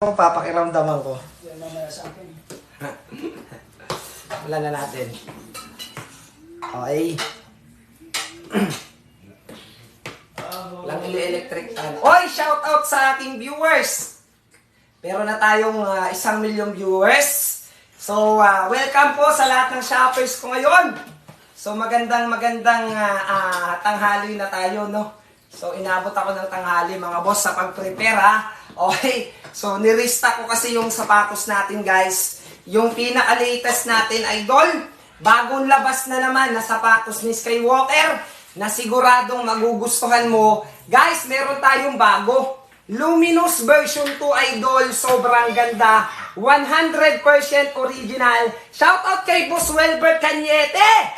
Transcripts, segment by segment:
Papakiramdaman ko. Yan mamaya sa akin. Wala na natin. Okay. Lang electric fan. Oy, shout out sa ating viewers. Meron na tayong 1,000,000 viewers. So, welcome po sa lahat ng shoppers ko ngayon. So, magandang tanghali na tayo, no? So, inabot ako ng tanghali, mga boss, sa pag-prepare, ha? Okay. So, nirista ko kasi yung sapatos natin, guys. Yung pinaka-latest natin, idol. Bagong labas na naman na sapatos ni Skywalker na siguradong magugustuhan mo. Guys, meron tayong bago. Luminous version 2, idol. Sobrang ganda. 100% original. Shoutout kay Boss Welbert Cañete.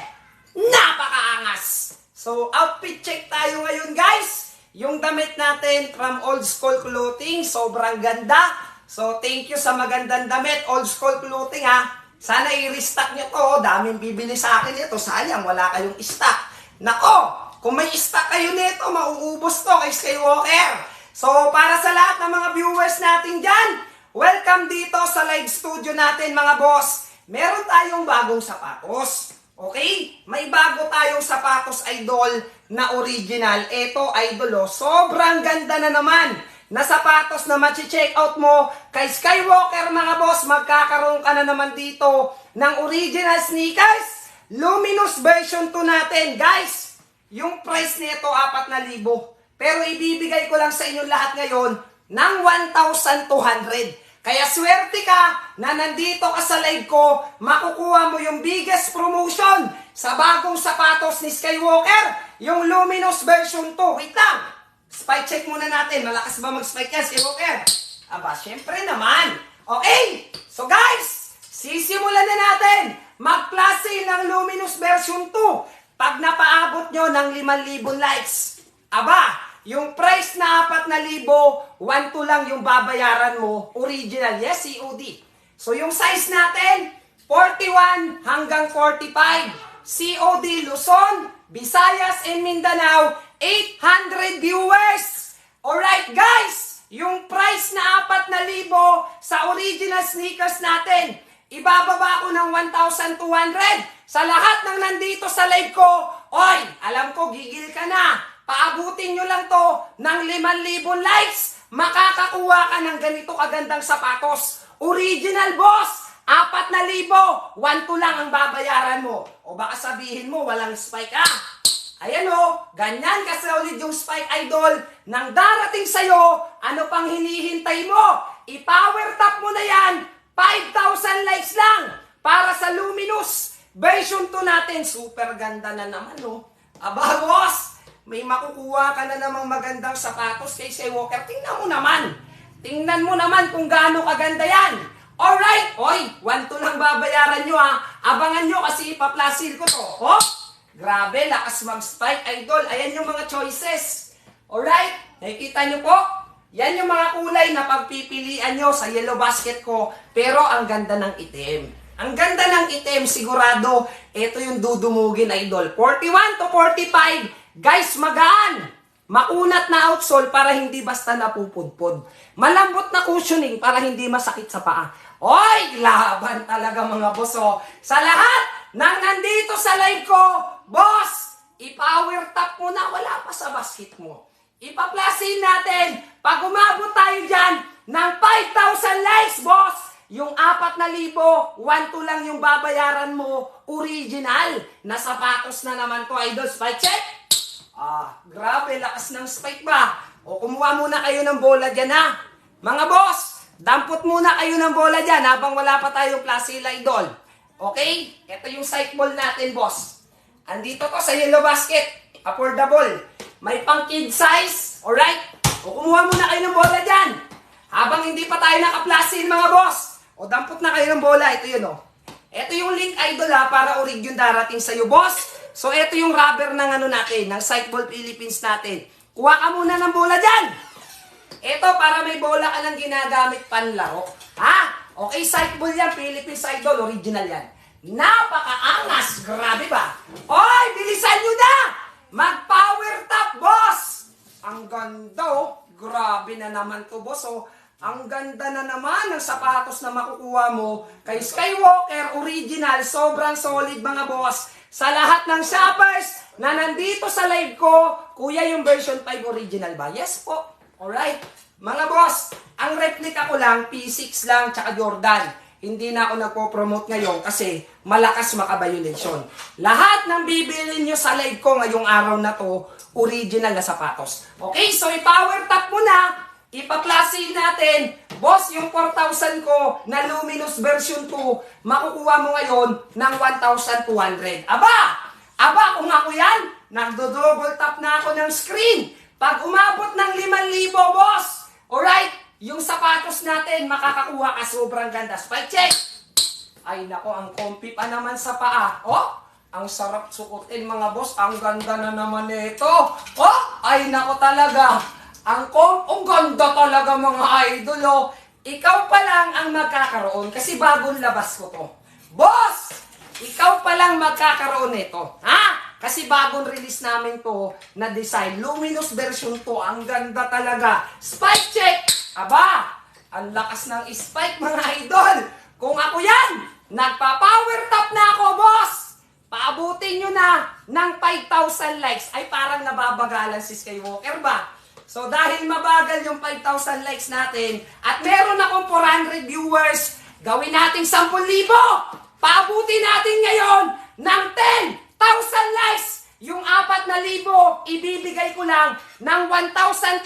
Napakaangas. So, outfit check tayo ngayon, guys. Yung damit natin from Old School Clothing, sobrang ganda. So, thank you sa magandang damit, Old School Clothing, ha. Sana i-restock nyo to. Daming bibili sa akin ito. Sayang, wala kayong stock. Nako, kung may stock kayo nito, mauubos to kay Skywalker. So, para sa lahat ng mga viewers natin dyan, welcome dito sa live studio natin, mga boss. Meron tayong bagong sapatos. Okay? May bago tayong sapatos, idol, na original. Ito, idol, sobrang ganda na naman na sapatos na machi-check out mo kay Skywalker, mga boss. Magkakaroon ka na naman dito ng original sneakers. Luminous version 2 natin. Guys, yung price nito 4,000. Pero ibibigay ko lang sa inyo lahat ngayon ng 1,200. Kaya swerte ka na nandito ka sa live ko, makukuha mo yung biggest promotion sa bagong sapatos ni Skywalker, yung Luminous version 2. Wait lang, spike check muna natin. Malakas ba mag-spike yan, Skywalker? Aba, syempre naman. Okay, so guys, sisimulan na natin mag-class ng Luminous version 2. Pag napaabot nyo ng 5,000 likes, aba, yung price na 4,000, 1,2 lang yung babayaran mo. Original, yes, COD. So, yung size natin, 41 hanggang 45. COD, Luzon, Visayas, and Mindanao, 800 viewers. Alright, guys, yung price na 4,000 sa original sneakers natin, ibababa ko ng 1,200. Sa lahat ng nandito sa live ko, oy, alam ko, gigil ka na. Paabutin nyo lang to ng 5,000 likes. Makakakuha ka ng ganito kagandang sapatos. Original, boss. 4,000. 1,2 lang ang babayaran mo. O baka sabihin mo, walang spike, Ayan o, ganyan kasi ulit yung spike, idol. Nang darating sa'yo, ano pang hinihintay mo? I-power tap mo na yan. 5,000 likes lang para sa Luminous version 2 natin. Super ganda na naman, no? Aba, boss, may makukuha ka na namang magandang sapatos kay Skywalker. Tingnan mo naman. Tingnan mo naman kung gaano kaganda yan. Alright. Oy, 1,2 lang babayaran nyo, Abangan nyo kasi ipaplasil ko to. Oh, grabe, lakas mag-spike, idol. Ayan yung mga choices. Alright. Nakikita nyo po? Yan yung mga kulay na pagpipilian nyo sa yellow basket ko. Pero ang ganda ng itim. Ang ganda ng itim, sigurado. Ito yung dudumugin, idol. 41 to 45. Guys, magaan. Maunat na outsole para hindi basta napupudpod. Malambot na cushioning para hindi masakit sa paa. Oy, laban talaga, mga boss. Sa lahat ng nandito sa live ko, boss, i-power tap mo na, wala pa sa basket mo. Ipa-plasin natin. Pag umabot tayo dyan ng 5,000 likes, boss, yung 4,000, 1,2 lang yung babayaran mo. Original na sapatos na naman to, idol. Spike check. Grabe, lakas ng spike ba? O, kumuha muna kayo ng bola dyan, Mga boss, dampot muna kayo ng bola dyan habang wala pa tayong plasila, idol. Okay? Ito yung sight ball natin, boss. Andito to sa yellow basket. Affordable. May pang kid size. Alright? O, kumuha muna kayo ng bola dyan. Habang hindi pa tayo nakaplasin, mga boss. O, dampot na kayo ng bola. Ito yun, Ito yung link, idol, para orig yung darating sa'yo, boss. So, ito yung rubber ng natin, ng Sightball Philippines natin. Kuha ka muna ng bola dyan. Ito, para may bola ka lang ginagamit panlaro. Okay, Sightball yan, Philippines Idol, original yan. Napakaangas, grabe ba? Oy, bilisan nyo na! Mag-power tap, boss! Ang ganda, grabe na naman to, boss, Ang ganda na naman ng sapatos na makukuha mo kay Skywalker Original. Sobrang solid mga boss. Sa lahat ng shoppers na nandito sa live ko, kuya yung version 5 original ba? Yes po. Alright. Mga boss, ang replica ko lang, P6 lang, tsaka Jordan. Hindi na ako nagpo-promote ngayon kasi malakas makabiolation. Lahat ng bibili nyo sa live ko ngayong araw na to, original na sapatos. Okay, so i-power tap mo na. Ipa-plus natin, boss, yung 4,000 ko na luminous version 2, makukuha mo ngayon ng 1,200. Aba, kung ako yan, nagdo-double tap na ako ng screen. Pag umabot ng 5,000, boss, alright, yung sapatos natin, makakakuha ka, sobrang ganda. Spike check! Ay nako, ang comfy pa naman sa paa. Oh, ang sarap sukutin mga boss, ang ganda na naman nito. Oh, ay nako talaga. Ang ganda talaga mga idol, oh. Ikaw pa lang ang magkakaroon kasi bagong labas ko to. Boss! Ikaw pa lang magkakaroon nito. Ha? Kasi bagong release namin to na design. Luminous version to. Ang ganda talaga. Spike check! Aba! Ang lakas ng spike mga idol. Kung ako yan, nagpa-power top na ako, boss! Paabutin nyo na ng 5,000 likes. Ay parang nababagalan si Skywalker ba? So dahil mabagal yung 5,000 likes natin at meron akong 400 viewers, gawin natin 10,000. Paabuti natin ngayon ng 10,000 likes. Yung 4,000, ibibigay ko lang ng 1,200,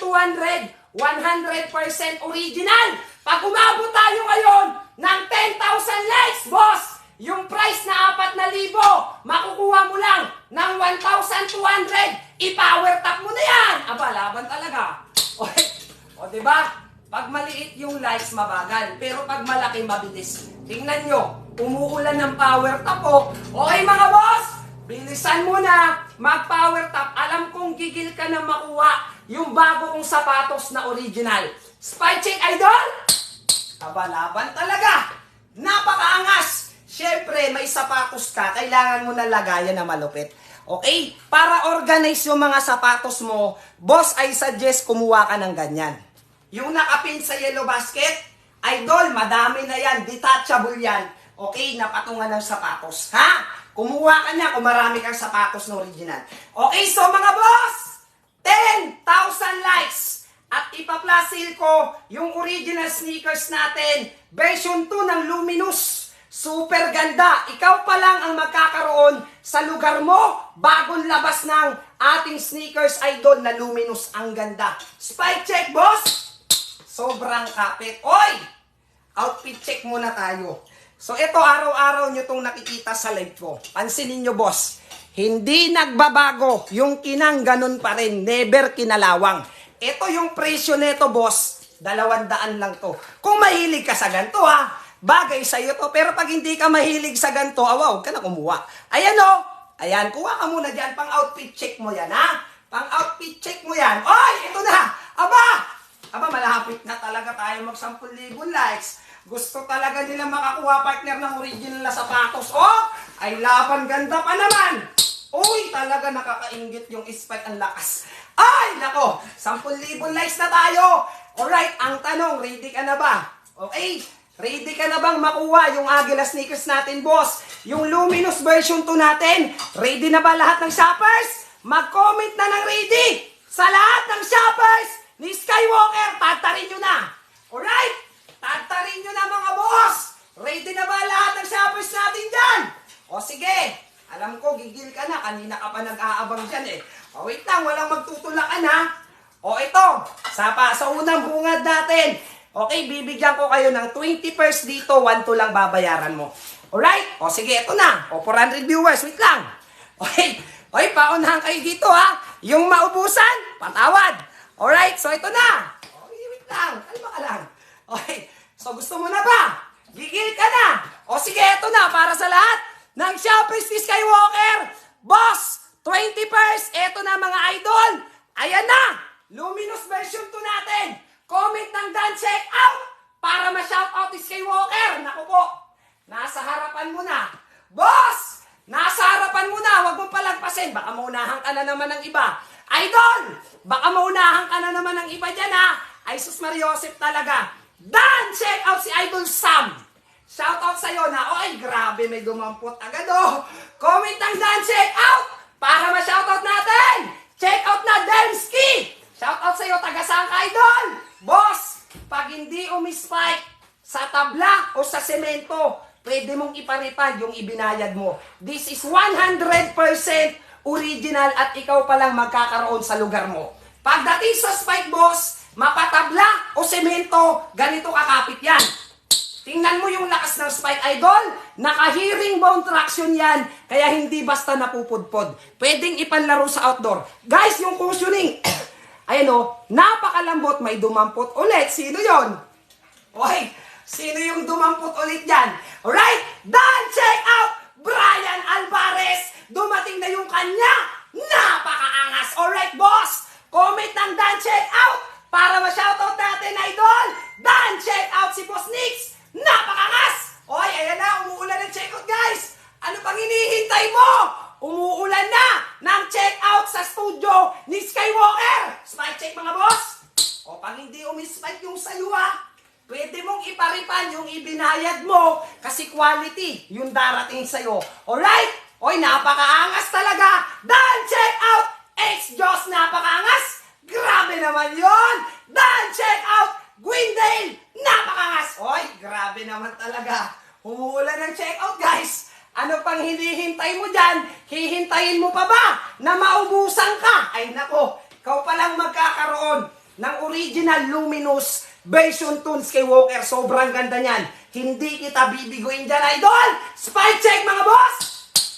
100% original. Pag umabot tayo ngayon ng 10,000 likes, boss, yung price na 4,000, makukuha mo lang ng 1,200. I-power tap mo na yan! Aba, laban talaga. O diba? Pag maliit yung likes, mabagal. Pero pag malaki, mabilis. Tingnan nyo, umuulan ng power tap po. Okay mga boss, bilisan mo na mag-power tap. Alam kong gigil ka na makuha yung bago kong sapatos na original. Spy check, idol! Aba, laban talaga. Napakaangas. Siyempre, may sapatos ka, kailangan mo na lagayan na malupit. Okay? Para organize yung mga sapatos mo, boss, I suggest kumuha ka ng ganyan. Yung nakapin sa yellow basket, idol, madami na yan, detachable yan. Okay? Napatungan ng sapatos. Ha? Kumuha ka na kung marami kang sapatos na original. Okay, so mga boss, 10,000 likes. At ipa-plus ko yung original sneakers natin, version 2 ng Luminous. Super ganda! Ikaw pa lang ang magkakaroon sa lugar mo. Bagong labas ng ating sneakers idol na Luminous. Ang ganda. Spike check, boss! Sobrang kapit. Oy! Outfit check muna tayo. So ito, araw-araw nyo itong nakikita sa live ko. Pansinin nyo, boss. Hindi nagbabago. Yung kinang ganun pa rin. Never kinalawang. Ito yung presyo nito, boss. 200 lang to. Kung mahilig ka sa ganito, ha? Bagay sa'yo to. Pero pag hindi ka mahilig sa ganito, huwag ka na kumuha. Ayan o. Ayan, kuha ka muna dyan. Pang-outfit check mo yan, ha? Pang-outfit check mo yan. Oy, ito na. Aba, malapit na talaga tayo mag 10,000 likes. Gusto talaga nila makakuha partner ng original na sapatos. Oh, ay laban ganda pa naman. Uy, talaga nakakaingit yung spike, ang lakas. Ay, nako, 10,000 likes na tayo. Alright, ang tanong, ready ka na ba? Okay, ready ka na bang makuha yung Agila sneakers natin, boss? Yung Luminous version 2 natin? Ready na ba lahat ng shoppers? Mag-comment na ng ready! Sa lahat ng shoppers ni Skywalker, tatarin nyo na! Alright? Tatarin nyo na mga boss! Ready na ba lahat ng shoppers natin dyan? O sige, alam ko, gigil ka na. Kanina ka pa nag-aabang dyan eh. O wait lang, walang magtutulakan ha. O ito, sa unang bungad natin. Okay, bibigyan ko kayo ng 20% dito, 1-2 lang babayaran mo. Alright? O sige, ito na. O 400 viewers, wait lang. Okay, oy, paunahan kayo dito ha. Yung maubusan, patawad. Alright, so ito na. Okay, wait lang. Kalma ka lang. Okay, so gusto mo na ba? Gigil ka na. O sige, ito na, para sa lahat ng shoppers ni Skywalker. Boss, 20%. Ito na mga idol. Ayan na. Luminous version 2 natin. Comment ng done, check out para ma-shoutout ni Skywalker. Naku po, nasa harapan mo na. Boss, nasa harapan mo na. Huwag mong palagpasin. Baka maunahan ka na naman ng iba. Idol, baka maunahan ka na naman ng iba dyan ha. Ay sus Mariosep talaga. Dan, check out si Idol Sam. Shoutout sa'yo na, oy, grabe, may dumampot agad, oh. Comment ng Dan, check out, para ma-shoutout natin. Check out na, Demski. Shoutout sa'yo, taga saan ka, Idol? Boss, pag hindi umispike sa tabla o sa semento, pwede mong iparipad yung ibinayad mo. This is 100% original at ikaw palang magkakaroon sa lugar mo. Pagdating sa spike, boss, mapatabla o semento, ganito kakapit yan. Tingnan mo yung lakas ng spike, Idol. Naka-hearing bone traction yan, kaya hindi basta napupudpod. Pwedeng ipanlaro sa outdoor. Guys, yung cushioning, ayan o, napakalambot, may dumampot ulit. Sino yon? Oy, sino yung dumampot ulit dyan? Alright, Dan, check out! Brian Alvarez! Dumating na yung kanya! Napakaangas! Alright, boss! Comment ng Dan, check out! Para ma-shoutout natin, Idol! Dan, check out si Boss Nix! Napakaangas! Oy, ayan na, umuulan ng check out, guys! Ano pang hinihintay mo? Umuulan na ng check out sa studio ni Skywalker! Spike check, mga boss! O pag hindi umispike yung sayo, pwede mong iparipan yung ibinayad mo kasi quality yung darating sa'yo. Alright? Oy, napakaangas talaga! Dan, check out! X-Joss, napakaangas! Grabe naman yon! Dan, check out! Gwindale, napakaangas! Oy, grabe naman talaga. Umuulan ng check out, guys. Ano pang hinihintay mo dyan? Hihintayin mo pa ba na maubusan ka? Ay nako, ikaw palang magkakaroon ng original luminous version tunes kay Walker. Sobrang ganda niyan. Hindi kita bibiguin dyan, Idol! Spike check, mga boss!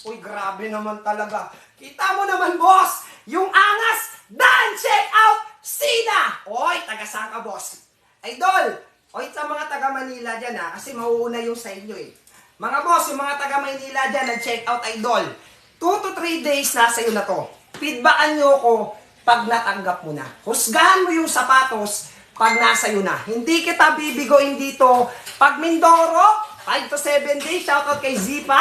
Uy, grabe naman talaga. Kita mo naman, boss, yung angas. Dan, check out! Sina! Oy, taga saan ka, boss? Idol! Oy, sa mga taga Manila dyan, kasi mauuna yung sa inyo, eh. Mga boss, yung mga taga Manila dyan, nag-check out, Idol. 2 to 3 days na sa'yo na to. Feedbackan nyo ko pag natanggap mo na. Husgahan mo yung sapatos pag nasa iyo na. Hindi kita bibigoin dito. Pag Mindoro, 5 to 7 days, shoutout kay Z5.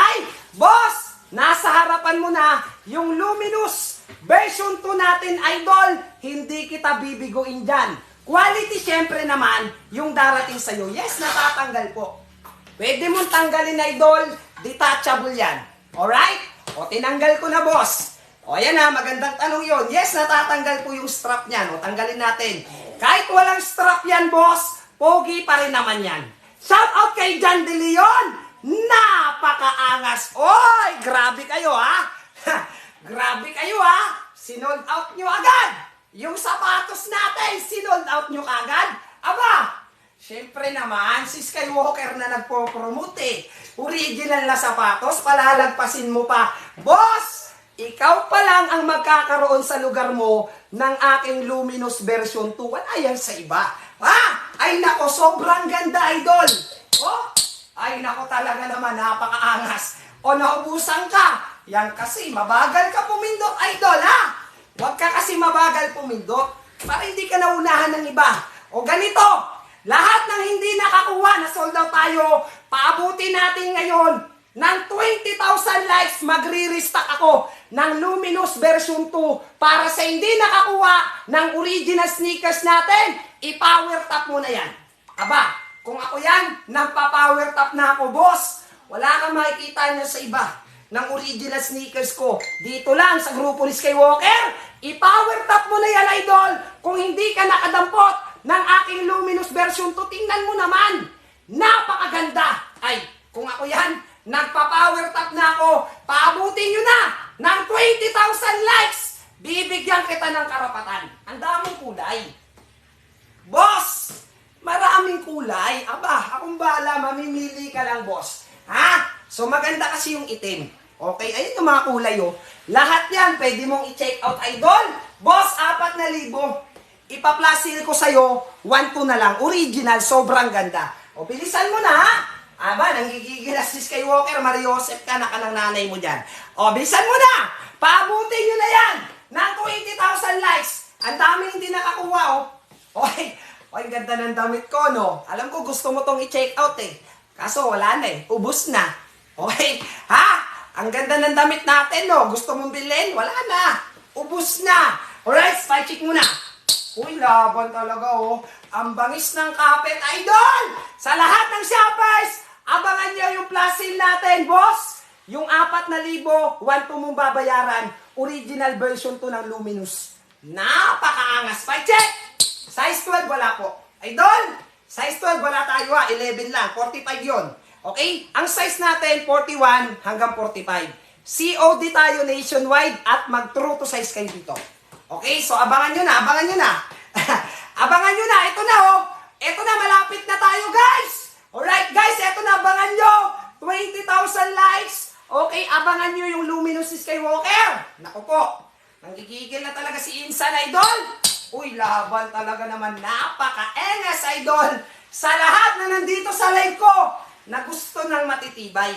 Boss, nasa harapan mo na yung luminous version 2 natin, Idol. Hindi kita bibigoin dyan. Quality, syempre naman, yung darating sa'yo. Yes, natatanggal po. Pwede mong tanggalin, Idol. Detachable yan. Alright? O, tinanggal ko na, boss. O, ayan na, magandang tanong yon. Yes, natatanggal po yung strap niyan. O, tanggalin natin. Kahit walang strap yan, boss, pogi pa rin naman yan. Shout out kay John De Leon. Napakaangas. Oy, grabe kayo, ha? Grabe kayo, ha? Sinold out nyo agad. Yung sapatos natin, sinold out nyo kagad. Aba, syempre naman, si Skywalker na nagpo-promote, eh. Original na sapatos, palalagpasin mo pa. Boss, ikaw pa lang ang magkakaroon sa lugar mo ng aking luminous version 2. Wala yan sa iba. Ay nako, sobrang ganda, Idol. Oh, ay nako, talaga naman, napakaangas. O, naubusan ka. Yan kasi, mabagal ka pumindot, Idol, ha? Huwag ka kasi mabagal pumindot para hindi ka naunahan ng iba. O ganito, lahat ng hindi nakakuha na sold out tayo, paabuti natin ngayon ng 20,000 likes, magre-restock ako ng luminous version 2 para sa hindi nakakuha ng original sneakers natin, i-power top mo na yan. Aba, kung ako yan, nagpa-power top na ako, boss. Wala kang makikita niya sa iba ng original sneakers ko. Dito lang sa grupo ni Skywalker, i-power top mo na yan, Idol. Kung hindi ka nakadampot ng aking luminous version 2, tingnan mo naman. Napakaganda. Ay, kung ako yan, nagpa-power top na ako. Paabutin nyo na ng 20,000 likes. Bibigyan kita ng karapatan. Ang daming kulay. Boss, maraming kulay. Aba, akong bahala, mamimili ka lang, boss. Ha? So maganda kasi yung itim. Okay, ayun yung mga kulay, oh. Lahat yan, pwede mong i-check out, Idol. Boss, 4,000. Ipa-plasil ko sa'yo, 1,2 na lang. Original, sobrang ganda. O, bilisan mo na, ha? Aba, nangigigilas si Skywalker, Mariosep ka na ka ng nanay mo dyan. O, bilisan mo na! Paabutin nyo na yan ng 20,000 likes. Ang dami hindi nakakuha, oh. Oy, ganda ng damit ko, no? Alam ko, gusto mo tong i-check out, eh. Kaso, wala na, eh. Ubus na. Okay, ha? Ang ganda ng damit natin, no? Gusto mong bilhin? Wala na. Ubus na. Alright, spy check muna. Uy, laban talaga, oh. Ang bangis ng kapit, idol! Sa lahat ng shoppers, abangan nyo yung plus sale natin, boss! Yung 4,000, 1 mong babayaran. Original version to ng Luminous. Napakaangas. Pa check! Size 12, wala po. Idol, size 12, wala tayo 11 lang. 45 yon. Okay? Ang size natin, 41 hanggang 45. COD tayo nationwide at mag-true to size kayo dito. Okay? So, abangan nyo na, abangan nyo na. Abangan nyo na, ito na oh. Ito na, malapit na tayo guys. Alright guys, ito na, abangan nyo. 20,000 likes. Okay, abangan nyo yung Luminous Skywalker. Naku po, nanggigigil na talaga si Insan, idol. Uy, laban talaga naman. Napaka-engas, idol. Sa lahat na nandito sa live ko, na gusto ng matitibay.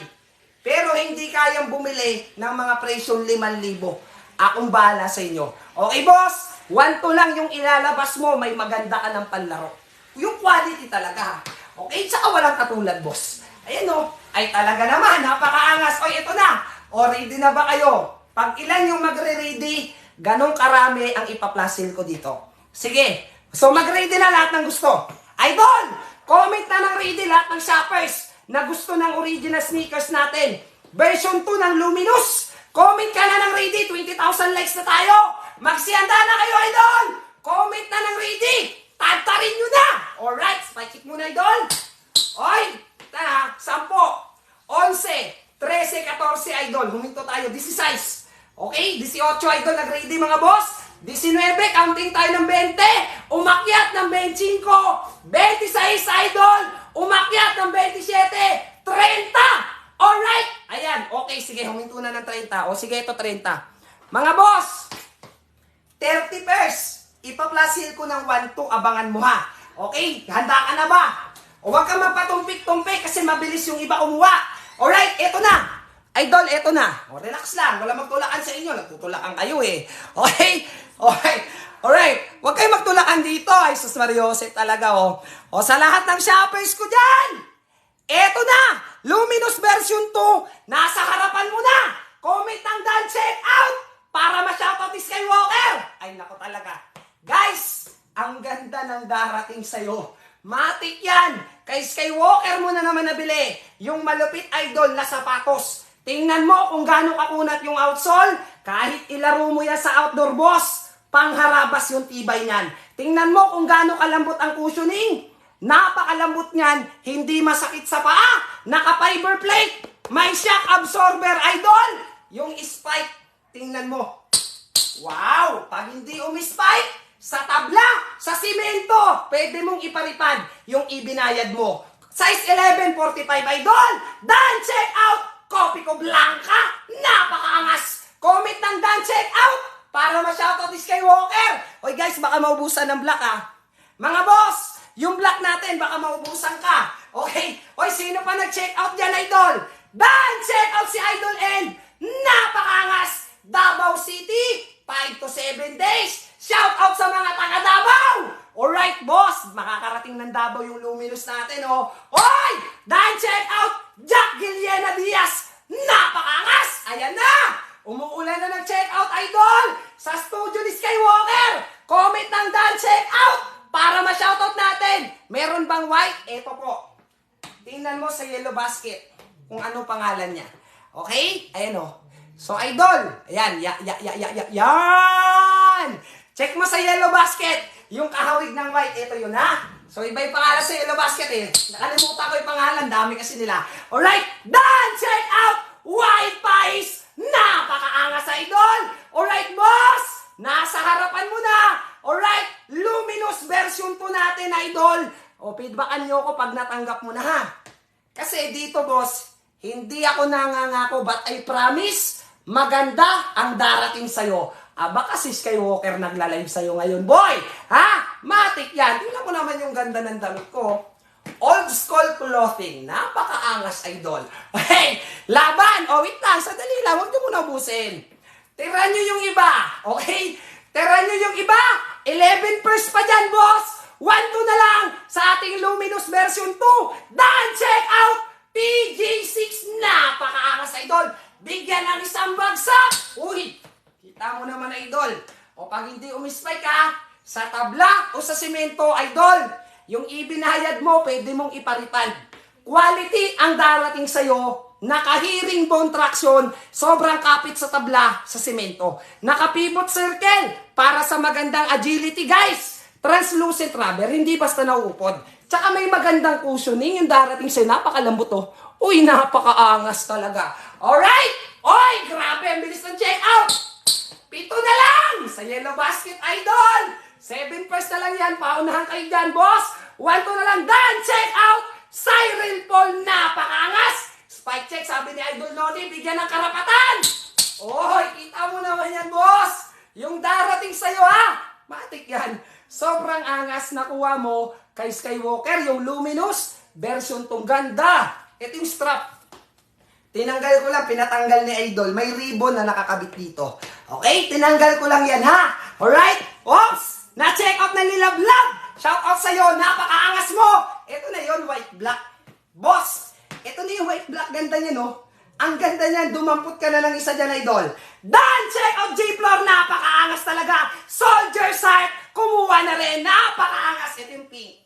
Pero hindi kayang bumili ng mga presyong 5,000. Akong bahala sa inyo. Okay, boss? 1 to lang yung ilalabas mo, may maganda ka ng panlaro. Yung quality talaga. Okay? Tsaka walang katulad, boss. Ayan o. Ay talaga naman, napakaangas. Oy, ito na. O, ready na ba kayo? Pag ilan yung magre-ready, ganong karami ang ipaplasil ko dito. Sige. So, mag-ready na lahat ng gusto. Idol! Comment na ng ready lahat ng shoppers na gusto ng original sneakers natin. Version 2 ng Luminous. Comment ka na ng ready. 20,000 likes na tayo. Magsihanda na kayo, idol! Comment na ng ready. Tantarin nyo na. Alright, spike muna, idol. Oy! 10, 11, 13, 14, idol. Huminto tayo. 16. Okay? 18, idol. Nag-ready, mga boss. 19, counting tayo ng 20. Umakyat ng 25. 26, idol. Umakyat ng 27. 30. Alright? Ayan. Okay, sige. Huminto na ng 30. O, sige, ito 30. Mga boss, 30 pairs. Ipa-plasil ko ng 1, 2. Abangan mo, ha? Okay? Handa ka na ba? O huwag ka magpatumpik-tumpik kasi mabilis yung iba kumuha. Alright, eto na. Idol, eto na. O relax lang, wala magtulakan sa inyo. Nagtutulakan kayo eh. Okay? Okay. Alright, huwag kayo magtulakan dito. Ay, sus Mariosep talaga oh. O sa lahat ng shoppers ko dyan, eto na. Luminous version 2. Nasa harapan mo na. Comment ng done, check out. Para ma-shoutout ni Skywalker. Ay, nako talaga. Guys, ang ganda ng darating sa'yo. Matik yan! Kay Skywalker mo na naman nabili yung malupit idol na sapatos. Tingnan mo kung gaano kakunat yung outsole. Kahit ilaro mo yan sa outdoor, boss, pangharabas yung tibay niyan. Tingnan mo kung gaano kalambot ang cushioning. Napakalambot niyan, hindi masakit sa paa. Naka-fiber plate. May shock absorber, idol. Yung spike, tingnan mo. Wow! Pag hindi umispike, sa tabla, sa simento, pwede mong iparipad yung ibinayad mo. Size 11, 45, idol! Dan, check out! Copy ko blanca! Napakaangas! Comment ng Dan, check out! Para ma-shoutout ni Skywalker! Oy guys, baka maubusan ng black ha. Mga boss, yung black natin, baka maubusan ka. Okay? Oy, sino pa nag-check out dyan, idol? Dan, check out si Idol N! Napakaangas! Davao City, 5 to 7 days! Shout out sa mga taga Davao! Alright, boss. Makakarating ng Davao yung Luminous natin, oh. Hoy! Dahil check out, Jack Guillena Diaz. Napakaangas! Ayan na! Umuulan na ng check out, idol! Sa studio ni Skywalker! Comment ng Dan check out para ma-shoutout natin. Meron bang white? Eto po. Tingnan mo sa yellow basket kung ano pangalan niya. Okay? Ayan, oh. So, idol. Ayan. Yan! Check mo sa yellow basket, yung kahawig ng white, ito yun ha. So iba yung pangalan sa yellow basket eh. Nakalimutan ko yung pangalan, dami kasi nila. Alright, Dan, check out! White pies! Napakaangas sa idol! Alright boss! Nasa harapan mo na! Alright, Luminous version 2 natin idol. O feedbackan nyo ako pag natanggap mo na ha. Kasi dito boss, hindi ako nangangako but I promise, maganda ang darating sa'yo. Baka si Skywalker nagla-live sa'yo ngayon, boy! Ha? Matik yan. Tingnan mo naman yung ganda ng damit ko. Old school clothing. Napakaangas, idol. Hey! Laban! O, wait lang. Sandali lang. Huwag nyo muna ubusin. Tira nyo yung iba. Okay? Tira nyo yung iba. 11 pairs pa dyan, boss. 1-2 na lang sa ating Luminous version 2. Dan, check out! PJ6. Napakaangas, idol. Bigyan ng isang bagsak. Uy! Kita mo naman, idol. O pag hindi umispike ka, Sa tabla o sa simento, idol, yung ibinayad mo, pwede mong iparitan. Quality ang darating sa'yo, nakahiring bone traction, sobrang kapit sa tabla, sa simento. Naka-pivot circle, para sa magandang agility, guys. Translucent rubber, hindi basta nauupod. Tsaka may magandang cushioning, yung darating sa'yo, napakalambot to. Uy, napakaangas talaga. Alright! Oy, grabe, ang bilis ng check out! 7 na lang sa Yellow Basket, idol! 7 first na lang yan, paunahan kayo dyan, boss! 1, 2 na lang, done! Check out! Siren Paul, napakaangas! Spike check, sabi ni Idol Noni, bigyan ng karapatan! Oy, kita mo naman yan, boss! Yung darating sa'yo, ha? Matik yan. Sobrang angas nakuha mo kay Skywalker, yung luminous version tong ganda. Ito yung strap. Tinanggal ko lang, pinatanggal ni Idol. May ribbon na nakakabit dito. Okay? Tinanggal ko lang yan, ha? Alright? Oops! Na-check out na nila vlog! Shout out sa'yo, napakaangas mo! Ito na yon, white black. Boss, ito na yung white black, ganda niya, no? Ang ganda niyan, dumampot ka na ng isa dyan, Idol. Dan, check out J-Floor, napakaangas talaga. Soldier Sight, kumuha na rin, napakaangas. Ito yung pink.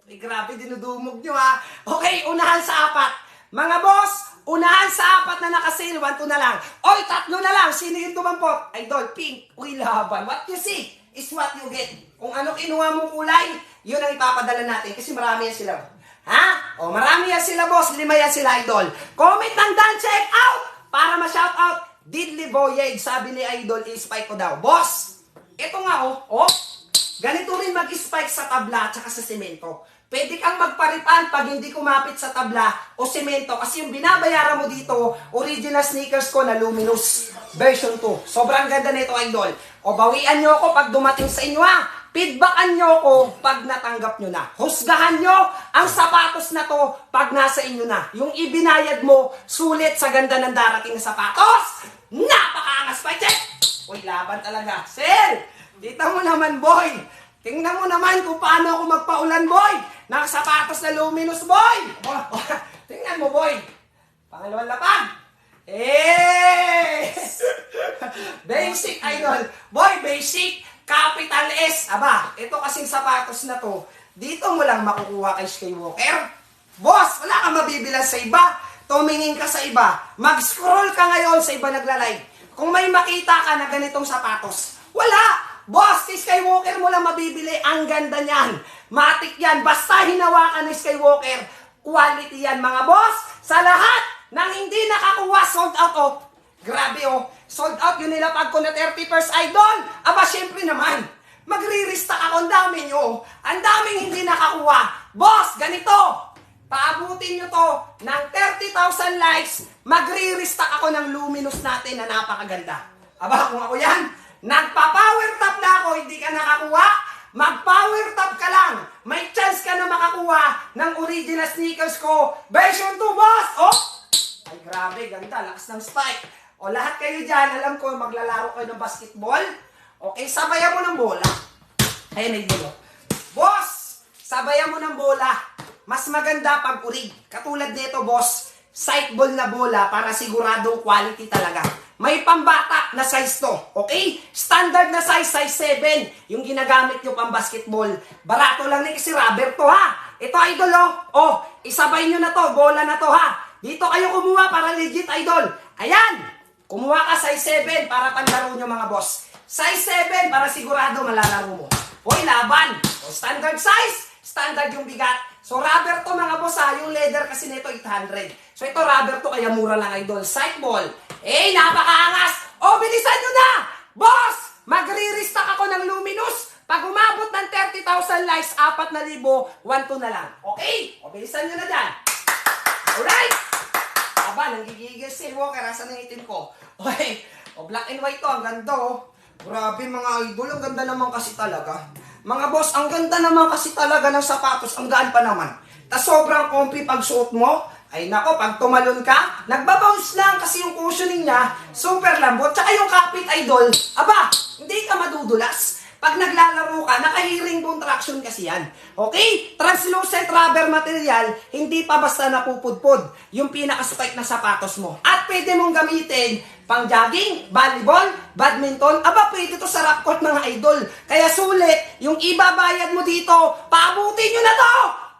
Ay, grabe, dinudumog nyo, ha? Okay, unahan sa 4. Mga boss, unahan sa 4 na nakasale, 1, 2 na lang. Oy, 3 na lang. Sino yung dumampot? Idol, pink. Uy, laban. What you see is what you get. Kung ano kinuha mong kulay, yun ang ipapadala natin. Kasi marami yan sila. Ha? O, marami yan sila, boss. 5 yan sila, Idol. Comment ng Dan, check out! Para ma-shout out. Diddley Voyage, sabi ni Idol, i-spike ko daw. Boss, ito nga, oh. Ganito rin mag-spike sa tabla at sa semento. Pwede kang magparitan pag hindi kumapit sa tabla o semento kasi yung binabayaran mo dito, original sneakers ko na luminous version 2. Sobrang ganda nito, Idol. O bawian nyo ako pag dumating sa inyo, ha. Feedbackan nyo ako pag natanggap nyo na. Husgahan nyo ang sapatos na to pag nasa inyo na. Yung ibinayad mo, sulit sa ganda ng darating na sapatos. Napakaangas pa, check! Uy, laban talaga. Sir, dita mo naman, boy. Tingnan mo naman kung paano ako magpaulan, boy. Nakasapatos na luminous, boy. Tingnan mo, boy. Pangalawang lapag. Basic, Idol. Boy, basic. Capital S. Aba, ito kasing sapatos na to, dito mo lang makukuha kay Skywalker. Boss, wala kang mabibilan sa iba. Tumingin ka sa iba. Mag-scroll ka ngayon sa iba nagla-live. Kung may makita ka na ganitong sapatos, wala. Boss, si Skywalker mo lang mabibili. Ang ganda niyan. Matik yan. Basta hinawakan ni Skywalker, quality yan, mga boss. Sa lahat ng hindi nakakuha, sold out, oh. Grabe, oh. Sold out yun nilapag ko na 31st, Idol. Aba, syempre naman. Magre-restock ako. Ang dami nyo. Ang daming hindi nakakuha. Boss, ganito. Paabutin nyo to ng 30,000 likes. Magre-restock ako ng luminous natin na napakaganda. Aba, kung ako yan, nagpa-power top na ako, hindi ka nakakuha. Mag-power top ka lang. May chance ka na makakuha ng original sneakers ko. Version 2, boss. Oh! Ay, grabe. Ganda. Lakas ng spike. O lahat kayo dyan, alam ko, maglalaro kayo ng basketball. Okay, sabayan mo ng bola. Ayan na yung boss, sabayan mo ng bola. Mas maganda pag urig. Katulad nito, boss, sight ball na bola para siguradong quality talaga. May pambata na size to. Okay? Standard na size, size 7. Yung ginagamit nyo pang basketball. Barato lang ni kasi rubber to, ha. Ito, Idol, oh. Oh, isabay nyo na to, bola na to, ha. Dito kayo kumuha para legit, Idol. Ayan. Kumuha ka size 7 para panlaro nyo, mga boss. Size 7 para sigurado malalaro mo. Hoy, laban. O, standard size, standard yung bigat. So, rubber to, mga boss, ha. Yung leather kasi nito 800. So, ito rubber to, kaya mura lang, Idol. Sight ball. Napakaangas. O, bilisan nyo na. Boss, magre-restock ako ng luminous. Pag umabot ng 30,000 likes, 4,000, 1,2 na lang. Okay? O, bilisan nyo na dyan. Alright? Aba, nanggigigil si Walker. Asan ang itim ko? Okay. O, black and white to. Ang ganda, oh. Grabe, mga idol. Ang ganda naman kasi talaga. Mga boss, ang ganda naman kasi talaga ng sapatos. Ang gaan pa naman. Tas sobrang comfy pag suot mo. Ay nako, pag tumalon ka, nagbabounce lang kasi yung cushioning niya, super lambot. Tsaka yung kapit, Idol. Aba, hindi ka madudulas. Pag naglalaro ka, naka-hearing contraction kasi yan. Okay? Translucent rubber material, hindi pa basta napupudpod yung pinaka-spike na sapatos mo. At pwede mong gamitin pang jogging, volleyball, badminton. Aba, pwede to sa rock court mga idol. Kaya sulit, yung ibabayad mo dito, paabutin nyo na to!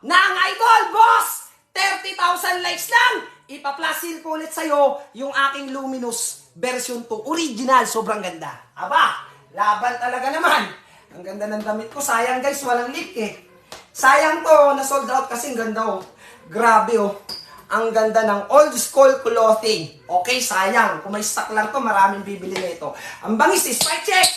Nang idol, boss! 30,000 likes lang! Ipa-plasil ko ulit sa'yo yung aking Luminous version 2. Original, sobrang ganda. Aba, laban talaga naman. Ang ganda ng damit ko. Sayang guys, walang leak eh. Sayang to, na-sold out kasi ang ganda oh. Grabe oh. Ang ganda ng old school clothing. Okay, sayang. Kung may stock lang to, maraming bibili nito. Ang bangis is spike check.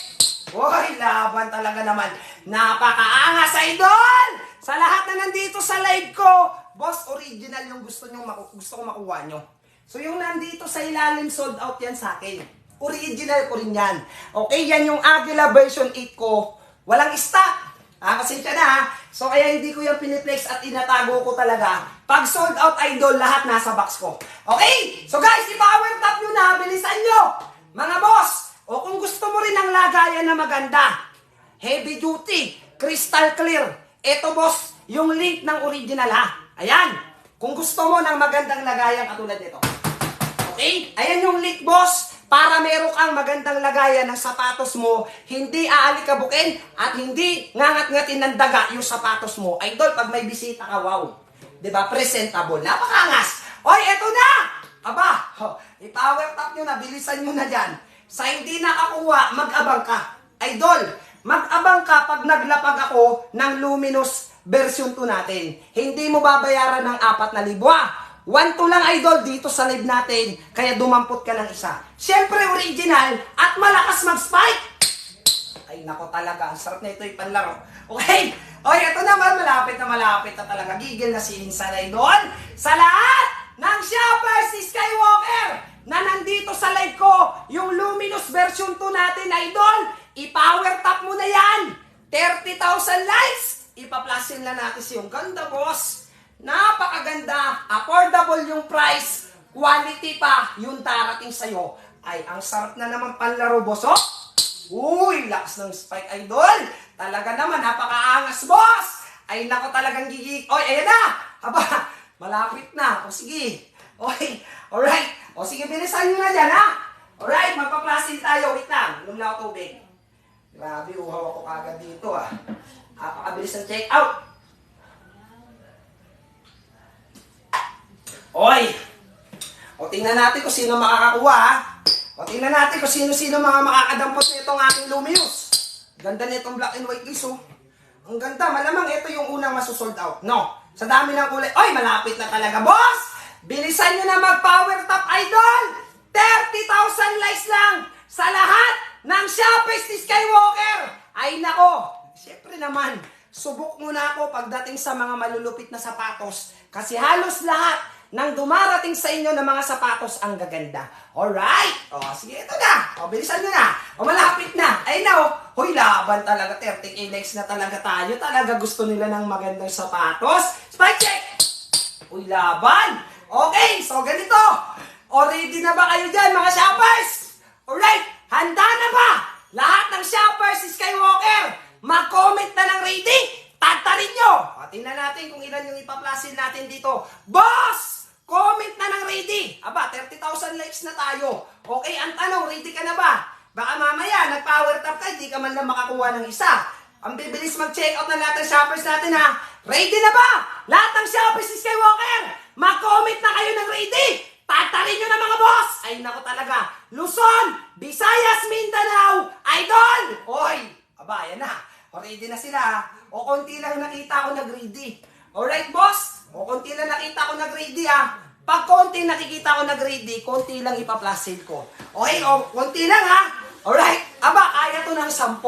Hoy, laban talaga naman. Napakaangas, idol! Sa lahat na nandito sa live ko, boss, original yung gusto ko makuha nyo. So yung nandito sa ilalim, sold out yan sa akin. Original ko rin yan. Okay, yan yung Aguila version 8 ko. Walang stock. Pasensya na ha. So kaya hindi ko yung piniplex at inatago ko talaga. Pag sold out, idol, lahat nasa box ko. Okay? So guys, i-power tap nyo na. Bilisan nyo. Mga boss, o kung gusto mo rin ng lagayan na maganda, heavy duty, crystal clear. Ito boss, yung link ng original ha. Ayan. Kung gusto mo ng magandang lagayan katulad nito. Okay? Ayan yung link boss. Para meron kang magandang lagayan ng sapatos mo, hindi aalikabukin at hindi ngangat-ngatin ng daga yung sapatos mo. Idol, pag may bisita ka, wow. Diba? Presentable. Napakangas. Oy, eto na! Aba, i-power tap nyo na, bilisan nyo na dyan. Sa hindi nakakuha, mag-abang ka. Idol, mag-abang ka pag naglapag ako ng Luminous version 2 natin. Hindi mo babayaran ng 4,000. 1-2 lang idol dito sa live natin, kaya dumampot ka ng isa. Siyempre original at malakas mag-spike. Ay nako talaga, ang sarap na ito ipanlaro. Okay, oy, ito naman malapit na talaga. Gigil na si Insan idol. Sa lahat ng shoppers si Skywalker na nandito sa live ko, yung Luminous version 2 natin idol, i-power tap mo na yan. 30,000 likes. Ipa-plusin na natin siyong ganda boss. Napakaganda, affordable yung price, quality pa yung darating sa'yo. Ay, ang sarap na naman panlaro, boss, oh! Uy, lakas ng spike, idol! Talaga naman, napakaangas, boss! Ay, nako talagang gigig. Oy, ayan na! Aba, malapit na. O, sige. Oy, alright. O, sige, bilisan nyo na dyan, ha? Alright, magpa-plasin tayo. Wait lang, inom lang ako tubig. Grabe, uhaw ako kagad dito, ah. Napakabilis ng check out. Oy! O tingnan natin kung sino makakakuha ha. O tingnan natin kung sino-sino mga makakadampot na itong ating Luminous. Ganda na itong black and white guys oh. Ang ganda, malamang ito yung unang masusold out. No, sa dami ng kulay. Oy, malapit na talaga boss! Bilisan nyo na mag-power top idol! 30,000 likes lang sa lahat ng shoppers ni Skywalker! Ay nako, siyempre naman, subok muna ako pagdating sa mga malulupit na sapatos. Kasi halos lahat nang dumarating sa inyo ng mga sapatos ang gaganda. Alright? O, sige, ito na. O, bilisan nyo na. O, malapit na. Ay na, o. Huy, laban talaga. 30K likes na talaga tayo. Talaga gusto nila ng magandang sapatos. Spike check! Huy, laban. Okay, so ganito. O, ready na ba kayo dyan, mga shoppers? Alright, handa na ba? Lahat ng shoppers si Skywalker, mag-comment na ng ready. Tatarin nyo. O, tingnan natin kung ilan yung ipa-plusin natin dito. Boss! Comment na ng ready. Aba, 30,000 likes na tayo. Okay, ang tanong, ready ka na ba? Baka mamaya, nag-power tap ka, hindi ka man lang makakuha ng isa. Ang bibilis mag-check out na lahat ng shoppers natin ha. Ready na ba? Lahat ng shoppers si Skywalker, mag-comment na kayo ng ready. Tatarin nyo na mga boss. Ay, nako talaga. Luzon, Visayas, Mindanao, Idol. Oy, aba, yan na. O, ready na sila. O, konti lang nakita ko nag-ready. Alright, boss? O, konti lang nakita ko nag-ready, ha? Pag konti nakikita ko nag-ready, konti lang ipa-plus ko. Okay, o, konti lang, ha? Alright, aba, kaya to ng 10.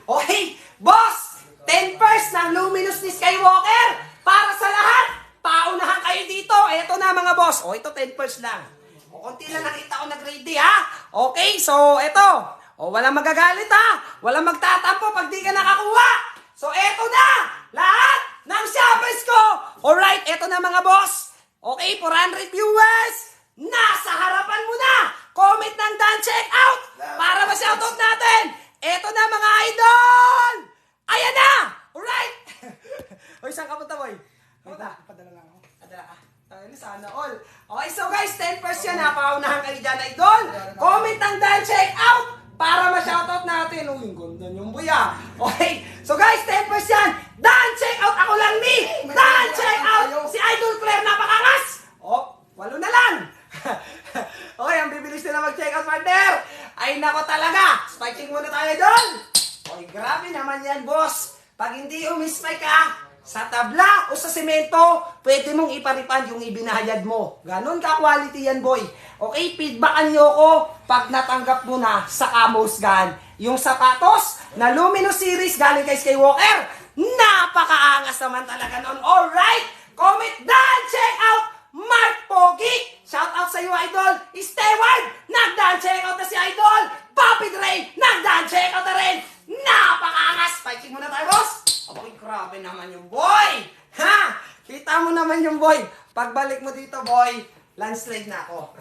Okay, boss? 10 pairs ng Luminous ni Skywalker para sa lahat. Paunahan kayo dito. Ito na, mga boss. O, ito 10 pairs lang. O, konti lang nakita ko nag-ready, ha? Okay, so, ito. O, walang magagalit, ha? Walang magtatampo pag di ka nakakuha. So, eto na! Lahat ng shoppers ko! Alright, eto na mga boss. Okay, 400 viewers! Nasa harapan mo na! Comment ng done check out! Para ma-shoutout natin! Eto na mga idol! Ayan na! Alright! Hoy, saan ka punta, boy? Padala lang ako. Padala ka. Sana all. Okay, so guys, 10% na. Paunahan kayo dyan, idol. Comment ang dahil check out para ma-shoutout natin. Uy, yung ganda niyong buya. Okay, so guys, 10%. Dan, check out. Ako lang ni. Dan, check out. Si Idol Claire, napakangas. Oh, 8 na lang. Okay, ang bibilis nila mag-check out, partner. Ay, nako talaga. Spiking muna tayo, idol. Okay, grabe naman yan, boss. Pag hindi umispike ka, sa tabla o sa semento, pwede mong iparipad yung ibinayad mo. Ganon ka-quality yan, boy. Okay, feedbackan nyo ko pag natanggap mo na sa Camos Gun. Yung sapatos na Luminous Series galing kay Skywalker, napakaangas naman talaga nun. Alright, comment down, check out Mark Pogi. Shout out sa iyo, idol. Steward, nagdaan check out na si idol. Papi Dre, nagdaan check out na rin. Napakaangas. Spiking muna tayo, boss. Aboy, grabe naman yung boy! Ha? Kita mo naman yung boy. Pagbalik mo dito, boy, landslide na ako.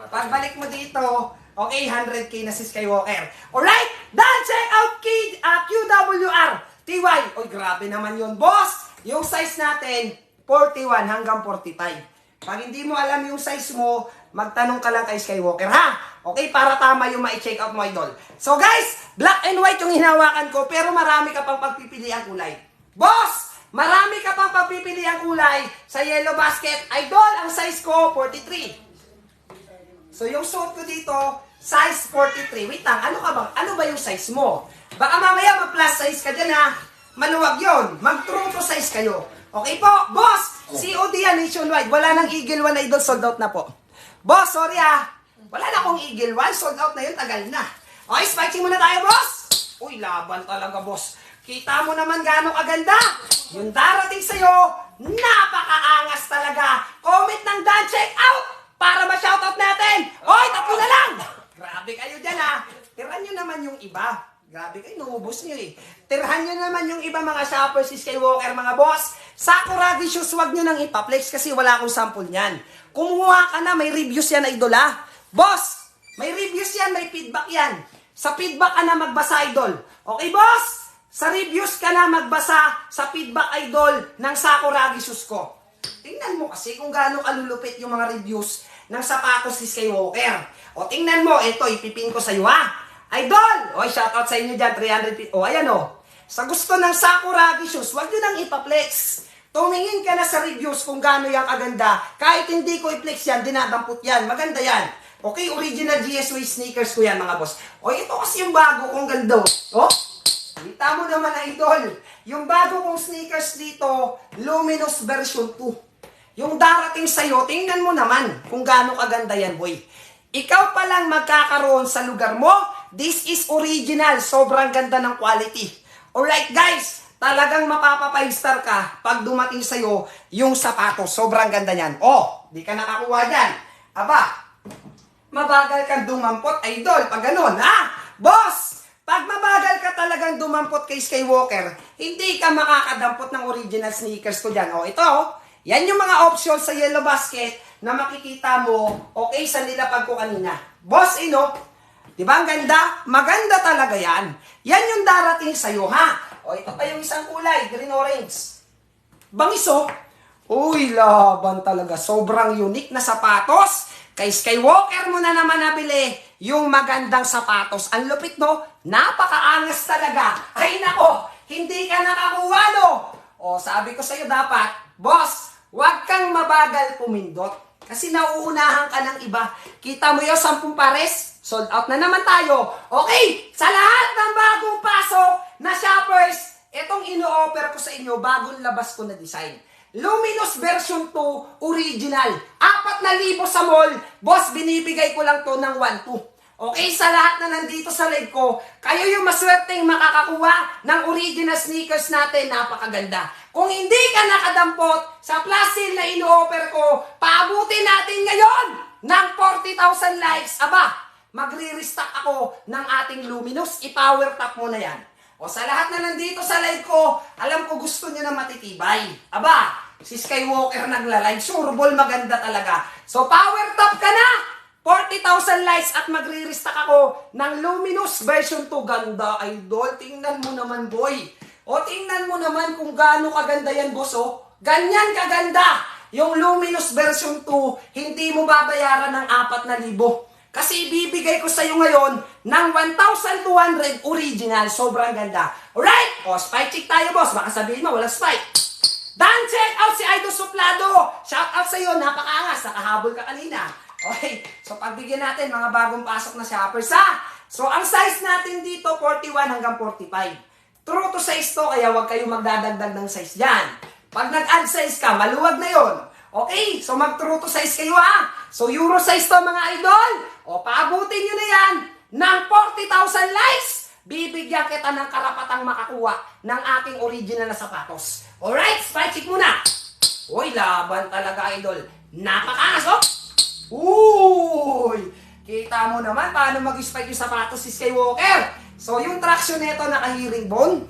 Pagbalik mo dito, okay, 100k na si Skywalker. Alright? Dan, check out QWR TY. Oy, grabe naman yun, boss! Yung size natin, 41 hanggang 45. Pag hindi mo alam yung size mo, magtanong ka lang kay Skywalker, ha? Okay, para tama yung ma-check out mo, idol. So guys, black and white yung hinawakan ko, pero marami ka pang pagpipili ang kulay. Boss, marami ka pang pagpipili ang kulay sa yellow basket. Idol, ang size ko, 43. So yung suot ko dito, size 43. Wait lang, ano ka ba? Ano ba yung size mo? Baka mamaya mag-plus size ka dyan, ha? Maluwag yun. Mag-true to size kayo. Okay po, boss, COD yan nationwide. Wala nang Eagle 1, idol, sold out na po. Boss, sorry ah. Wala na akong Eagle 1, sold out na yun, tagal na. Okay, spiking muna tayo, boss. Uy, laban talaga, boss. Kita mo naman gaano kaganda. Yung darating sa'yo, napakaangas talaga. Comment ng Dan, check out para ma-shoutout natin. Oy, 3 na lang. Grabe kayo dyan ah. Tirahan nyo naman yung iba. Grabe kayo, naubos nyo eh. Tirahan nyo naman yung iba mga shoppers, si Skywalker, mga boss. Sakuragi shoes, wag nyo nang ipaplex kasi wala akong sample niyan. Kumuha ka na, may reviews yan, idol ah. Boss, may reviews yan, may feedback yan. Sa feedback ka na magbasa, idol. Okay, boss? Sa reviews ka na magbasa sa feedback, idol, ng Sakuragi shoes ko. Tingnan mo kasi kung gaano kalulupit yung mga reviews ng sapatos ni Skywalker. O tingnan mo, ito, ipipin ko sa'yo ha. Idol! O, shoutout sa inyo dyan, 300. O, ayan o. Sa gusto ng Sakuragi shoes, wag nyo nang ipaplex. Tumingin ka na sa reviews kung gaano yung kaganda. Kahit hindi ko i-flex yan, dinadampot yan. Maganda yan. Okay, original GSW sneakers ko yan, mga boss. O, ito kasi yung bago kong ganda. O, kita mo naman, idol. Yung bago kong sneakers dito, Luminous version 2. Yung darating sa'yo, tingnan mo naman kung gaano kaganda yan, boy. Ikaw pa lang magkakaroon sa lugar mo. This is original. Sobrang ganda ng quality. Alright, guys. Talagang mapapa-5-star ka pag dumating sa'yo yung sapatos. Sobrang ganda niyan. Oh, di ka nakakuha dyan. Aba, mabagal kang dumampot, idol. Pag ganun, ha? Boss, pag mabagal ka talagang dumampot kay Skywalker, hindi ka makakadampot ng original sneakers ko dyan. Oh, ito, yan yung mga options sa yellow basket na makikita mo, okay, sa nilapag ko kanina. Boss, di ba ang ganda? Maganda talaga yan. Yan yung darating sa'yo, ha? O, ito pa yung isang kulay, green-orange. Bangiso. Uy, laban talaga. Sobrang unique na sapatos. Kay Skywalker mo na naman nabili yung magandang sapatos. Ang lupit, no? Napakaangas talaga. Ay, nako, hindi ka nakakuha, no? O, sabi ko sa'yo dapat, boss, huwag kang mabagal pumindot. Kasi nauunahan ka ng iba. Kita mo yung 10 pares? Sold out na naman tayo. Okay, sa lahat ng bagong pasok na shoppers, itong ino-offer ko sa inyo, bagong labas ko na design. Luminous version 2, original. 4,000 sa mall. Boss, binibigay ko lang to ng 1,200. Okay, sa lahat na nandito sa live ko, kayo yung maswerteng makakakuha ng original sneakers natin. Napakaganda. Kung hindi ka nakadampot sa plus sale na ino-offer ko, paabutin natin ngayon ng 40,000 likes. Aba, magre-restock ako ng ating Luminous. I-power top mo na yan. O sa lahat na nandito sa live ko, alam ko gusto nyo na matitibay. Aba, si Skywalker nagla-live. Sureball, maganda talaga. So power top ka na! 40,000 likes at magre-restock ako ng Luminous version 2. Ganda, idol. Tingnan mo naman, boy. O, tingnan mo naman kung gaano kaganda yan, boss, o. Ganyan kaganda. Yung Luminous version 2, hindi mo babayaran ng 4,000. Kasi ibibigay ko sa iyo ngayon ng 1,200 original. Sobrang ganda. Alright? O, spike check tayo, boss. Baka sabihin mo, walang spike. Dan, check out si Idol Suplado. Shout out sa iyo. Napakaangas. Nakahabol ka kanina. Okay. So, pagbigyan natin mga bagong pasok na shoppers, ha? So, ang size natin dito, 41 hanggang 45. True to size to, kaya huwag kayong magdadagdag ng size dyan. Pag nag-add size ka, maluwag na yon. Okay? So, mag-true to size kayo, ha? So, Euro size to, mga idol. O, paabutin nyo na yan ng 40,000 likes. Bibigyan kita ng karapatang makakuha ng aking original na sapatos. Alright, spike check muna. Uy, laban talaga, idol. Napakaangas, oh. Uy! Kita mo naman paano mag-spike yung sapatos si Skywalker. So, yung traction nito naka-hearing bone.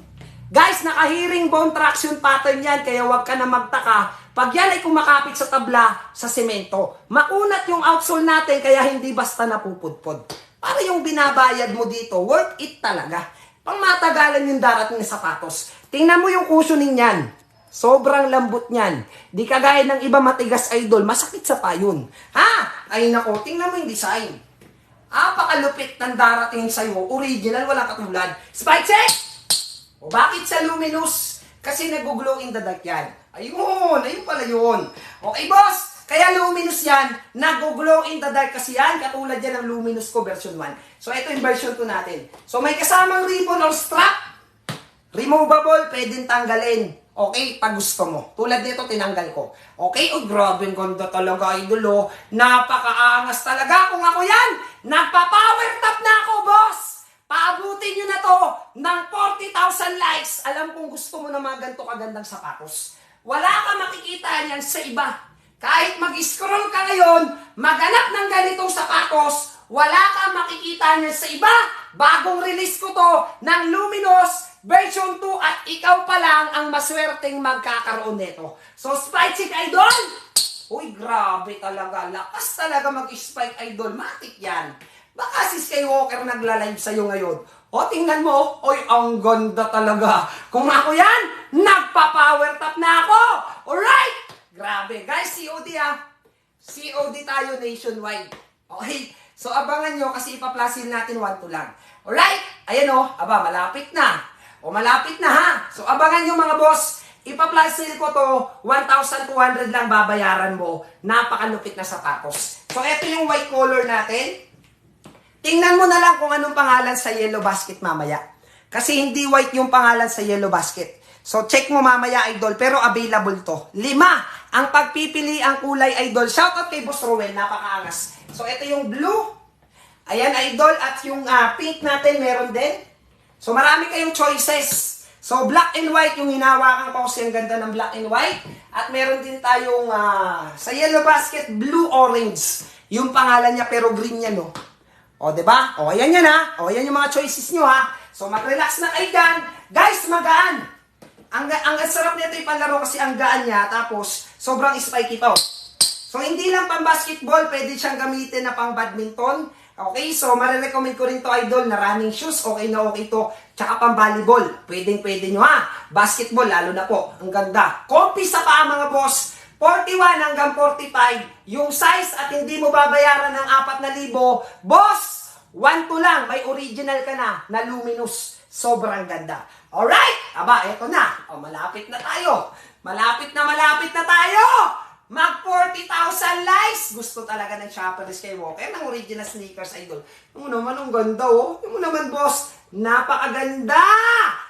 Guys, naka-hearing bone traction pattern yan, kaya huwag ka na magtaka pag yan ay kumakapit sa tabla sa semento. Makunat yung outsole natin, kaya hindi basta napupudpod. Para yung binabayad mo dito, worth it talaga. Pang matagalan yung darating na sapatos. Tingnan mo yung cushioning niyan. Sobrang lambot niyan. Di kagaya ng iba matigas, idol, masakit sa payon. Ha? Ay nako, tingnan mo yung design. Apakalupit ng darating sa'yo. Original, walang katulad. Spike check! O bakit sa Luminous? Kasi nag-glow in the dark yan. Ayun, ayun pala yun. Okay, boss? Kaya Luminous yan, nag-glow in the dark kasi yan. Katulad yan ng Luminous ko version 1. So, ito yung version 2 natin. So, may kasamang ribbon or strap. Removable, pwedeng tanggalin. Okay, pag gusto mo. Tulad nito, tinanggal ko. Okay, oh, grabe, ang ganda talaga, idol, oh. Napakaangas talaga. Kung ako yan, nagpa-power tap na ako, boss. Paabutin nyo na to ng 40,000 likes. Alam kong gusto mo na mga ganito kagandang sapatos. Wala ka makikita niyan sa iba. Kahit mag-scroll ka ngayon, maghanap ng ganitong sapatos, wala ka makikita niyan sa iba. Bagong release ko to ng Luminous version 2 at ikaw pa lang ang maswerteng magkakaroon nito. So, spike check, idol! Uy, grabe talaga. Lakas talaga mag-spike, idol. Matik yan. Baka si Skywalker nagla-live sa'yo ngayon. O, tingnan mo. Oy, ang ganda talaga. Kung ako yan, nagpa-power tap na ako. Alright? Grabe. Guys, COD ha. COD tayo nationwide. Okay? So, abangan nyo kasi ipa-plusin natin 1-2 lang. Alright? Ayan o. Aba, malapit na. O, malapit na ha. So, abangan nyo mga boss. Ipa-plusin ko to. 1,200 lang babayaran mo. Napakalupit na sapatos. So, ito yung white color natin. Tingnan mo na lang kung anong pangalan sa yellow basket mamaya. Kasi hindi white yung pangalan sa yellow basket. So, check mo mamaya, idol. Pero available to. 5 ang pagpipili ang kulay, idol. Shoutout kay Boss Rowell. Napakaangas. So, ito yung blue. Ayan, idol. At yung pink natin, meron din. So, marami kayong choices. So, black and white yung hinawakan ko kasi ang ganda ng black and white. At meron din tayong sa yellow basket, blue-orange. Yung pangalan niya, pero green yan, no? O, diba? O, ayan yan, ha? O, ayan yung mga choices nyo, ha? So, mag-relax na kayo dyan. Guys, magaan. Ang sarap nito yung panlaro kasi ang gaan niya. Tapos, sobrang spiky to. So, hindi lang pang basketball. Pwede siyang gamitin na pang badminton. Okay? So, marirecommend ko rin to, idol, na running shoes. Okay na okay to. Tsaka pang volleyball. Pwede nyo, ha? Basketball, lalo na po. Ang ganda. Comfy sa paa, mga boss. 41 hanggang 45, yung size at hindi mo babayaran ng 4,000, boss, 1-2 lang, may original ka na Luminous. Sobrang ganda. Alright, aba, eto na. O, malapit na tayo. Malapit na tayo. Mag 40,000 likes. Gusto talaga ng shopper ni Skywalker ng original sneakers, idol. Yung naman, ang ganda, oh. Yung naman, boss, napakaganda.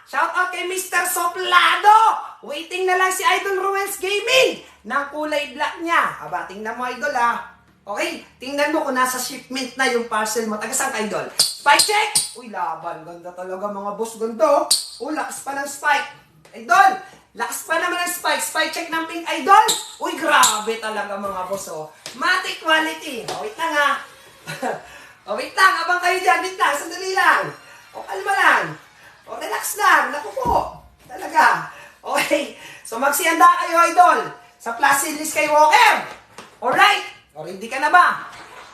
Shout out kay Mr. Soplado. Waiting na lang si Idol Ruels Gaming ng kulay black niya. Aba, tingnan mo, idol, ha. Okay, tingnan mo kung nasa shipment na yung parcel mo. Taga-saan ka, idol? Spike check! Uy, laban. Ganda talaga, mga boss. Ganda, oh. Lakas pa ng spike. Idol, lakas pa naman ng spike. Spike check ng pink, idol. Uy, grabe talaga, mga boss, oh. Matic quality. O, wait lang, ha. O, wait lang. Abang kayo dyan. Wait lang. Sandali lang. O, kalma lang. O, relax lang. Naku po. Talaga. Okay. So, magsihanda kayo, idol. Sa Plaza ni Skywalker. Alright. O, ready ka na ba?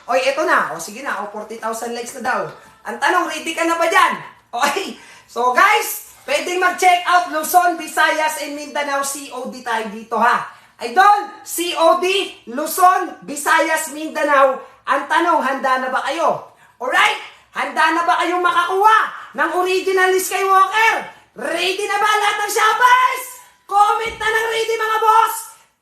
Oy, eto na. O, sige na. O, 40,000 likes na daw. Ang tanong, ready ka na ba dyan? Okay. So, guys, pwedeng mag-check out Luzon, Visayas, and Mindanao. COD tayo dito, ha? Idol, COD, Luzon, Visayas, Mindanao. Ang tanong, handa na ba kayo? Alright? Handa na ba kayong makakuha ng original ni Skywalker? Ready na ba lahat ng shoppers? Comment na ng ready, mga boss!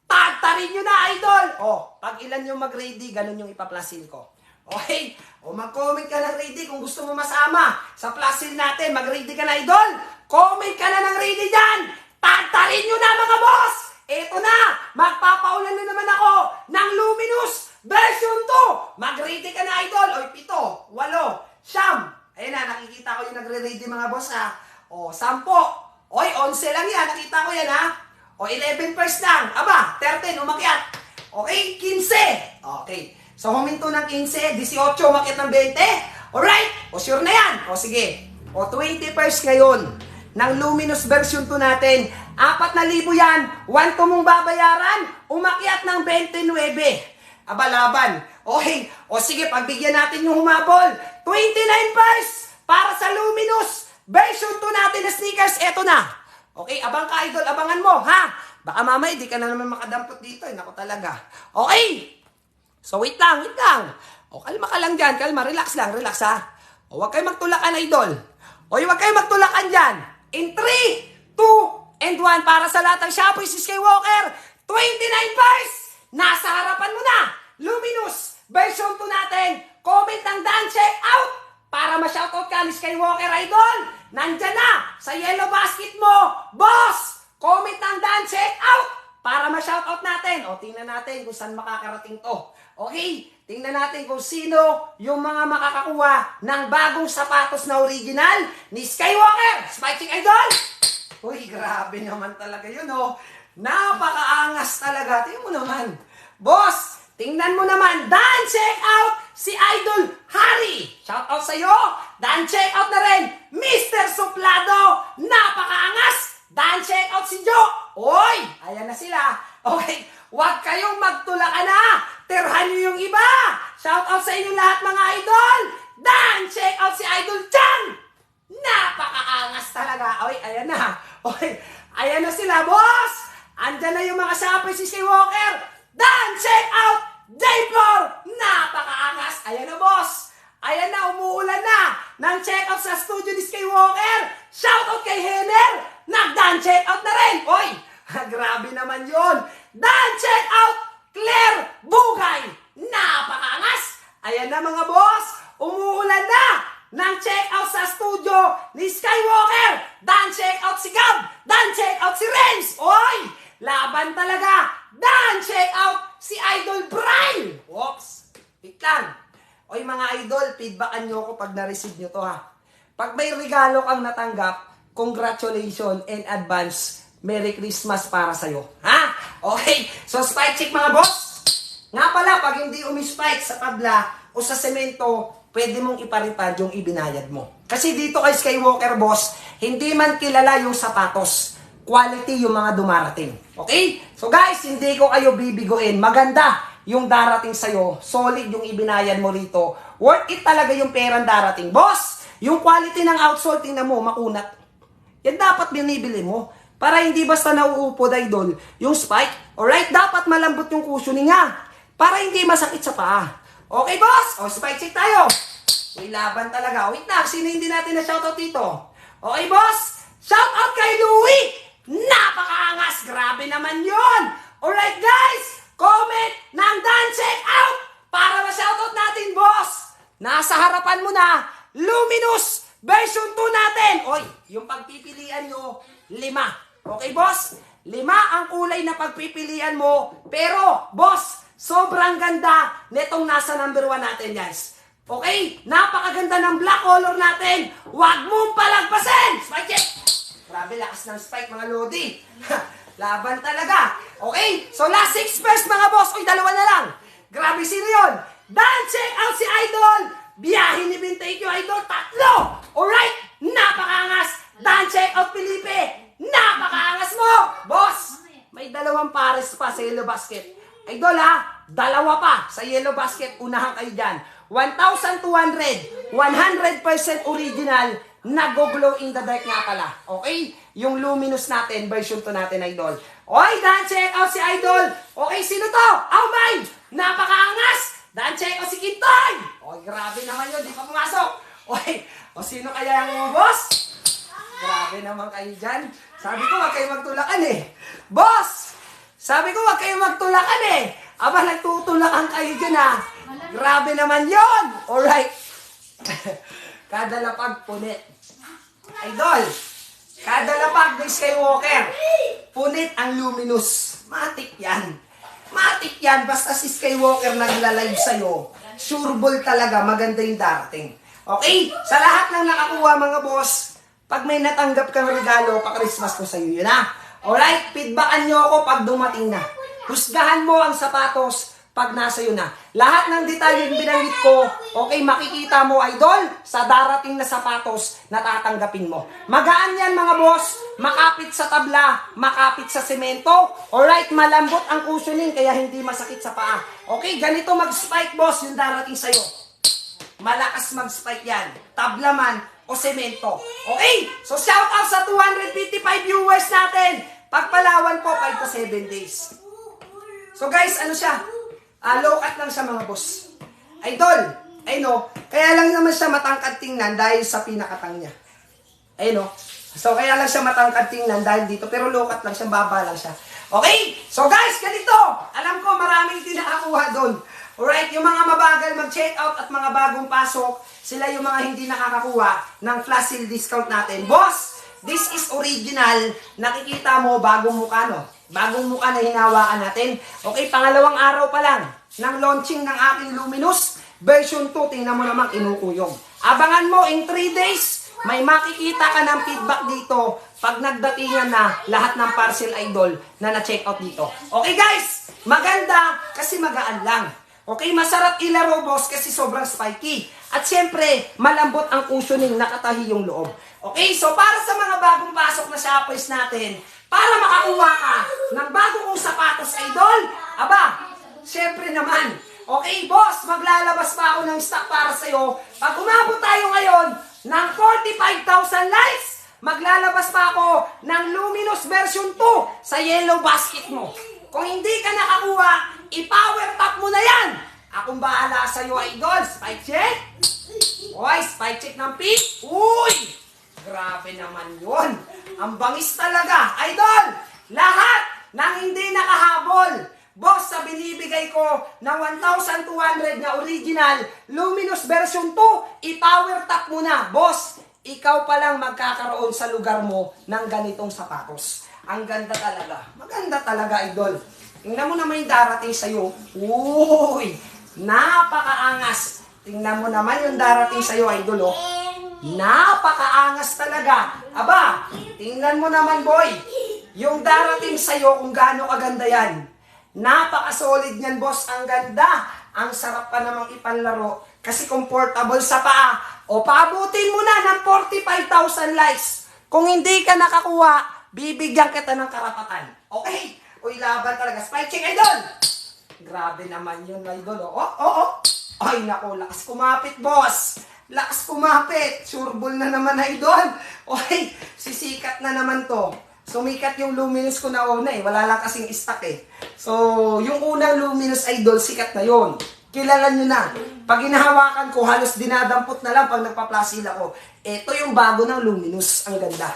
Tagtarin nyo na, idol! O, pag ilan yung mag-ready, ganun yung ipaplasin ko. Okay? O, mag-comment ka ng ready kung gusto mo masama sa plasin natin. Mag-ready ka na, idol! Comment ka na ng ready dyan! Tagtarin nyo na, mga boss! Eto na! Magpapaulan na naman ako ng Luminous version 2! Mag-ready ka na, idol! O, 7, 8, 9. Ayan na, nakikita ko yung nagre-ready, mga boss, ha? O, 10. Oy, 11 lang yan. Nakita ko yan, ha? O, 11 first lang. Aba, 13, umakyat. Okay, 15. Okay. So, huminto ng 15, 18, umakyat ng 20. Alright? O, sure na yan. O, sige. O, 20 first ngayon ng Luminous version 2 natin. 4,000 yan. 1 to mong babayaran. Umakyat ng 29. Aba, laban. Okay. O, sige, pagbigyan natin yung humabol. 29 first para sa Luminous version 2 natin na sneakers. Eto na. Okay, abang ka, idol, abangan mo, ha? Baka mamaya, di ka na naman makadampot dito. Nako talaga. Okay. So, wait lang. O, kalma ka lang dyan. Kalma, relax lang, relax, ha? O, huwag kayo magtulakan, idol. O, huwag kayo magtulakan dyan. In 3, 2, and 1, para sa lahat ng Shopee, si Skywalker, 29 bars! Nasa harapan mo na! Luminous version 2 natin. Comment ng Dan check out para ma-shoutout ka ni Skywalker, idol. Nandyan na sa yellow basket mo. Boss, comment ng Dan check out para ma-shoutout natin. O, tingnan natin kung saan makakarating to. Okay, tingnan natin kung sino yung mga makakakuha ng bagong sapatos na original ni Skywalker. Spiking idol! Uy, grabe naman talaga yun, oh. Napakaangas talaga. Tingnan mo naman. Boss, tingnan mo naman. Dan check out si Idol Harry. Shout out sa'yo. Dan check out na rin Mr. Suplado. Napakaangas. Dan check out si Joe. Oy, ayan na sila. Okay, huwag kayong magtulakan na. Tirhan nyo yung iba. Shout out sa inyo lahat, mga idol. Dan check out si Idol Chan. Napakaangas talaga. Oy, ayan na. Oy, ayan na sila, boss. Andyan na yung mga shoppers si Skywalker. Dan check out J4. Napakaangas. Ayan na, boss. Ayan na, umuulan na ng check out sa studio ni Skywalker. Shout out kay Henner. Nag-dan check out na rin. Oy, grabe naman yun. Dan check out Claire Bugay. Napakaangas. Ayan na, mga boss. Umuulan na ng check out sa studio ni Skywalker. Dan check out si Gab. Dan check out si Renz. Oy, laban talaga. Dan check out si Idol Brian. Oops. Wait lang. Oy, mga idol, feedbackan nyo ako pag na-receive nyo to, ha. Pag may regalo kang natanggap, congratulations in advance. Merry Christmas para sa'yo. Ha? Okay. So, spike check, mga boss. Nga pala, pag hindi umispike sa tabla o sa semento, pwede mong iparipad yung ibinayad mo. Kasi dito kay Skywalker, boss, hindi man kilala yung sapatos. Quality yung mga dumarating. Okay? So guys, hindi ko kayo bibiguin. Maganda yung darating sa'yo. Solid yung ibinayad mo rito. Worth it talaga yung perang darating. Boss, yung quality ng outsole, tingnan mo, makunat. Yan dapat binibili mo. Para hindi basta nauupod, idol, yung spike. Alright? Dapat malambot yung cushioning nga. Para hindi masakit sa paa. Okay, boss? O, spike check tayo. May laban talaga. Wait lang, sino hindi natin na shoutout dito? Okay, boss? Shoutout kay Louie! Napakaangas! Grabe naman yun! Alright, guys! Comment ng Dan check out para ma-shoutout natin, boss! Nasa harapan mo na, Luminous version 2 natin! Oy, yung pagpipilian nyo, 5. Okay, boss? 5 ang kulay na pagpipilian mo. Pero, boss, sobrang ganda netong nasa number 1 natin, guys. Okay? Napakaganda ng black color natin. Huwag mong palagpasin! Spike check! Grabe, lakas ng spike, mga lodi. Laban talaga. Okay? So, last 6 pairs, mga boss. Uy, 2 na lang. Grabe, sino yun? Dan, check out si Idol. Biyahe ni Bintay Q, Idol. 3. Alright? Napakaangas. Dan, check out Felipe. Napakaangas mo. Boss, may 2 pares pa sa yellow basket. Idol, ha? Dalawa pa sa Yellow Basket, unahan kayo dyan. 1,200, 100% original, nag-glow in the dark nga pala. Okay? Yung luminous natin, version 2 natin, Idol. Okay, dan check out si Idol. Okay, sino to? Oh my! Napakaangas! Dan check out si Kintoy! Okay, grabe naman yun, di pa pumasok. Okay, o sino kaya yung boss? Grabe naman kayo dyan. Sabi ko, wag kayo magtulakan eh. Boss! Sabi ko, wag kayo magtulakan eh. Aba, nagtutulakan kayo dyan ah. Grabe naman yon. Alright. Kada lapag punit. Idol, kada lapag ni Skywalker, punit ang luminous. Matik yan. Matik yan. Basta si Skywalker nagla-live sa'yo, sure ball talaga, maganda yung darating. Okay? Sa lahat ng nakakuha mga boss, pag may natanggap kang regalo, pa-Christmas ko sa'yo yun ha. Alright? Feedbackan nyo ako pag dumating na. Husgahan mo ang sapatos pag nasa iyo na. Lahat ng detalyeng binanggit ko, okay, makikita mo, Idol, sa darating na sapatos na tatanggapin mo. Magaan yan, mga boss. Makapit sa tabla, makapit sa semento. Alright, malambot ang cushioning, kaya hindi masakit sa paa. Okay, ganito mag-spike, boss, yung darating sa'yo. Malakas mag-spike yan. Tabla man o semento. Okay, so shout out sa 255 viewers natin. Pagpalawan po, 5 to 7 days. So guys, ano siya? Low cut lang siya mga boss. Idol, ayun o. Kaya lang naman siya matangkad tingnan dahil sa pinakatang niya. Ayun o. So kaya lang siya matangkad tingnan dahil dito. Pero low cut lang siya, baba lang siya. Okay? So guys, ganito. Alam ko maraming hindi nakakuha doon. Alright, yung mga mabagal mag-check out at mga bagong pasok, sila yung mga hindi nakakakuha ng flash sale discount natin. Boss, this is original. Nakikita mo, bagong mukha, no? Bagong mukha na hinawakan natin. Okay, pangalawang araw pa lang ng launching ng aking Luminous version 2. Tingnan mo naman, inukuyog. Abangan mo, in 3 days, may makikita ka ng feedback dito pag nagdatingan na lahat ng parcel, Idol, na na-check out dito. Okay guys, maganda kasi magaan lang. Okay, masarap ilaro, boss, kasi sobrang spiky. At syempre, malambot ang cushioning, nakatahi yung loob. Okay, so para sa mga bagong pasok na shoppers natin, para makakuha ka ng bago kong sapatos, Idol, aba, syempre naman. Okay, boss, maglalabas pa ako ng stock para sa'yo. Pag umabot tayo ngayon ng 45,000 likes, maglalabas pa ako ng Luminous version 2 sa Yellow Basket mo. Kung hindi ka nakakuha, i-power tap mo na yan. Akong bahala sa'yo, Idol. Spike check. Oy, spike check ng pink. Uy! Grabe naman yun. Ang bangis talaga. Idol, lahat ng hindi nakahabol, boss, sa binibigay ko na 1,200 na original Luminous version 2, i-power tap mo na. Boss, ikaw pa lang magkakaroon sa lugar mo ng ganitong sapatos. Ang ganda talaga. Maganda talaga, Idol. Tingnan mo naman yung darating sa'yo. Uy! Napakaangas. Tingnan mo naman yung darating sa'yo, Idol, oh. Napakaangas talaga. Aba, tingnan mo naman, boy. Yung darating sa'yo kung gaano kaganda yan. Napaka-solid niyan, boss. Ang ganda. Ang sarap pa namang ipanlaro kasi comfortable sa paa. O, paabutin mo na ng 45,000 likes. Kung hindi ka nakakuha, bibigyan kita ng karapatan. Okay? Uy, laban talaga. Spike check, Idol. Grabe naman yun, Idol. Oh. Ay, naku, lakas kumapit, boss. Lakas kumapit. Sureball na naman, Idol. Okay, sisikat na naman to. Sumikat yung Luminous ko na una eh. Wala lang kasing stock eh. So, yung unang Luminous, Idol, sikat na yon. Kilala nyo na. Pag hinahawakan ko, halos dinadampot na lang pag nagpa-flash sale ako. Ito yung bago ng Luminous. Ang ganda.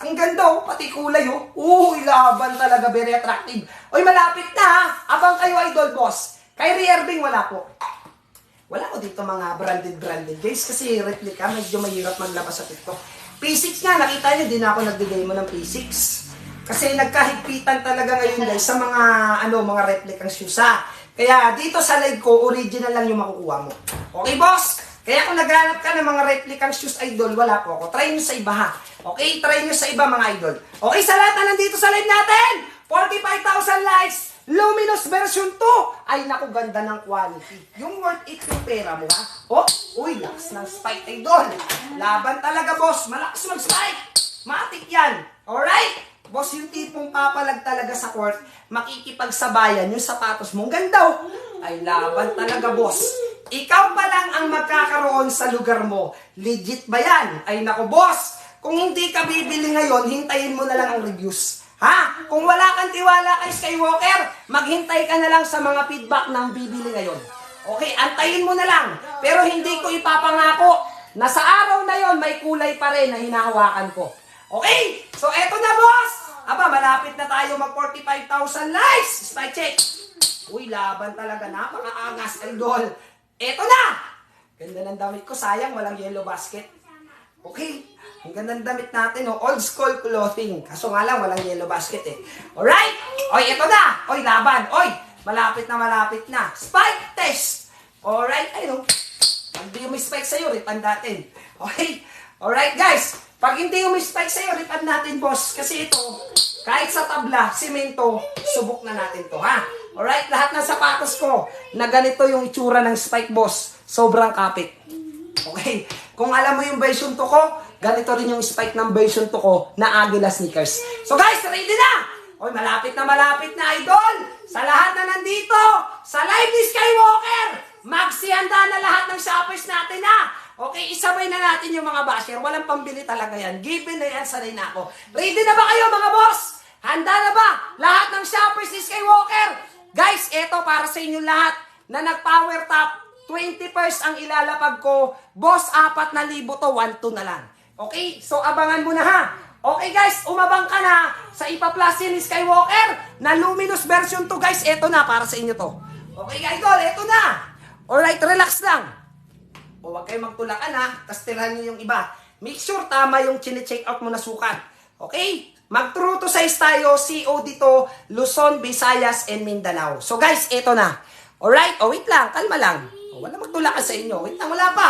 Ang ganda oh, pati kulay oh. Uy, laban talaga, very attractive. Uy, malapit na ha. Abang kayo, Idol, boss. Kay Irving, wala po. Wala ko dito mga branded guys kasi replica, medyo mahirap maglabas sa TikTok. P6 nga, nakita nyo, di na ako nagbigay mo ng P6. Kasi nagkahigpitan talaga ngayon guys sa mga mga replicang shoes ha. Kaya dito sa live ko, original lang yung makukuha mo. Okay boss? Kaya kung naghanap ka ng mga replicang shoes, Idol, wala po ako. Try nyo sa iba ha. Okay, try nyo sa iba mga Idol. Okay, sa lahat na nandito sa live natin, 45,000 likes, Luminous version 2. Ay, naku, ganda ng quality. Yung worth it yung pera mo, ha? Oh, uy, lakas ng spike, Idol. Laban talaga, boss. Malakas mag-spike. Matik yan. Alright? Boss, yung tipong papalag talaga sa court, makikipagsabayan yung sapatos mo. Ang ganda, oh. Ay, laban talaga, boss. Ikaw pa lang ang magkakaroon sa lugar mo. Legit ba yan? Ay, naku, boss. Kung hindi ka bibili ngayon, hintayin mo na lang ang reviews. Ha? Kung wala kang tiwala kay Skywalker, maghintay ka na lang sa mga feedback ng bibili ngayon. Okay, antayin mo na lang. Pero hindi ko ipapangako na sa araw na yon may kulay pa rin na hinahawakan ko. Okay? So, eto na, boss! Aba, malapit na tayo mag 45,000 likes. Spike check. Uy, laban talaga. Napakaangas, idol. Eto na! Ganda ng damit ko. Sayang, walang yellow basket. Okay. Ang ganda ng damit natin, oh. Old school clothing. Kaso nga lang, walang yellow basket, eh. Alright? Oy, eto na. Oy, laban. Oy, malapit na. Spike test. Alright, ayun. Pag di umi-spike sa'yo, refund natin. Okay? Alright, guys. Pag hindi umi-spike sa'yo, refund natin, boss. Kasi ito, kahit sa tabla, simento, subok na natin to, ha? Alright, lahat ng sapatos ko na ganito yung itsura ng spike, boss. Sobrang kapit. Okay? Kung alam mo yung version 2 ko, ganito rin yung spike ng version 2 ko na Agila sneakers. So guys, ready na! Oy, malapit na, idol! Sa lahat na nandito, sa live ni Skywalker, magsihanda na lahat ng shoppers natin, ha? Okay, isabay na natin yung mga basher. Walang pambili talaga yan. Given na yan, sanay na ako. Ready na ba kayo, mga boss? Handa na ba? Lahat ng shoppers ni Skywalker. Guys, eto para sa inyo lahat na nag-power top. 20 pairs ang ilalapag ko. Boss, 4,000 to, 1,2 na lang. Okay? So, abangan mo na, ha? Okay, guys, umabang ka na sa ipa-plus ni Skywalker na luminous version 2, guys. Eto na, para sa inyo to. Okay, idol, eto na. Alright, relax lang. O huwag kayo magtulakan, ha. Tapos tirahan nyo yung iba. Make sure tama yung chine-check out mo na sukat. Okay? Mag-true to size tayo. CO dito, Luzon, Visayas, and Mindanao. So guys, eto na. Alright? O wait lang, kalma lang. O, wala magtulakan sa inyo. Wait lang, wala pa.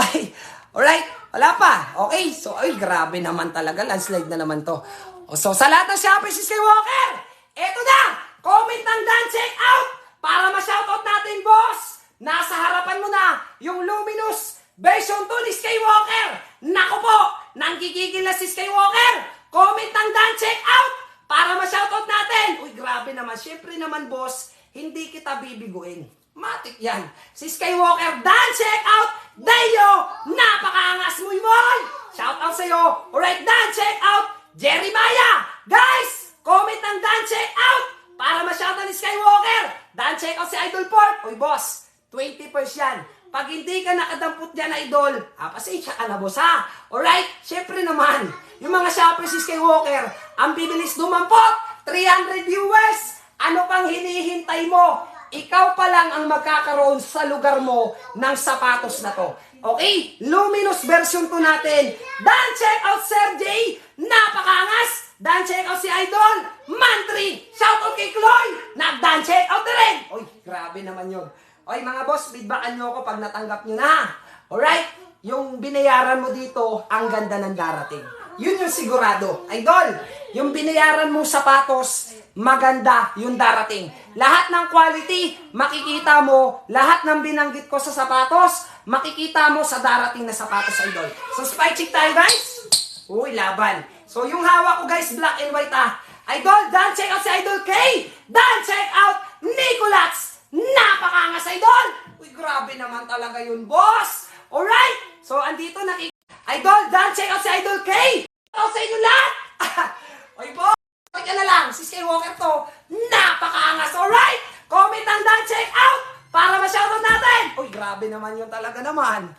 Okay? Alright? Wala pa. Okay? So, ay, grabe naman talaga. Landslide na naman to. O, so, sa lahat ng shoppers si Skywalker, eto na! Comment ng done check out para ma-shoutout natin, boss! Nasa harapan mo na yung luminous version 2 ni Skywalker. Naku po, nanggigigil na si Skywalker. Comment ng done check out para ma-shoutout natin. Uy, grabe naman. Siyempre naman, boss, hindi kita bibiguin. Matik yan. Si Skywalker, done check out. Dayo, napakaangas mo, boy. Shoutout sa'yo. Alright, done check out. Jeremiah. Guys, comment ng done check out para ma-shoutout ni Skywalker. Done check out si Idol Port. Uy, boss, 20 pairs yan. Pag hindi ka nakadampot dyan, idol, pasensya ka na, boss, ha? Alright? Siyempre naman, yung mga shoppers si Skywalker, ang bibilis dumampot, 300 viewers. Ano pang hinihintay mo? Ikaw pa lang ang magkakaroon sa lugar mo ng sapatos na to. Okay? Luminous version 2 natin. Dan check out, Sir J. Napakaangas. Dan check out si Idol. Mantri. Shout out kay Chloe. Nag-dan check out na rin. Uy, grabe naman yun. Oy, mga boss, feedbackan nyo ako pag natanggap nyo na. Alright? Yung binayaran mo dito, ang ganda ng darating. Yun yung sigurado. Idol, yung binayaran mong sapatos, maganda yung darating. Lahat ng quality, makikita mo. Lahat ng binanggit ko sa sapatos, makikita mo sa darating na sapatos, idol. So, spy check tayo, guys. Uy, laban. So, yung hawak ko, guys, black and white, ah. Idol, dan check out si Idol K. Dan check out Nicolats. Napakaangas, idol! Uy, grabe naman talaga yun, boss! Alright? So, andito Idol, dan check out si Idol K! Out sa inyo lahat! Uy, boss! Ka na lang, si Skywalker to. Napakaangas, alright? Comment ang dan check out para ma-shoutout natin! Uy, grabe naman yun talaga naman.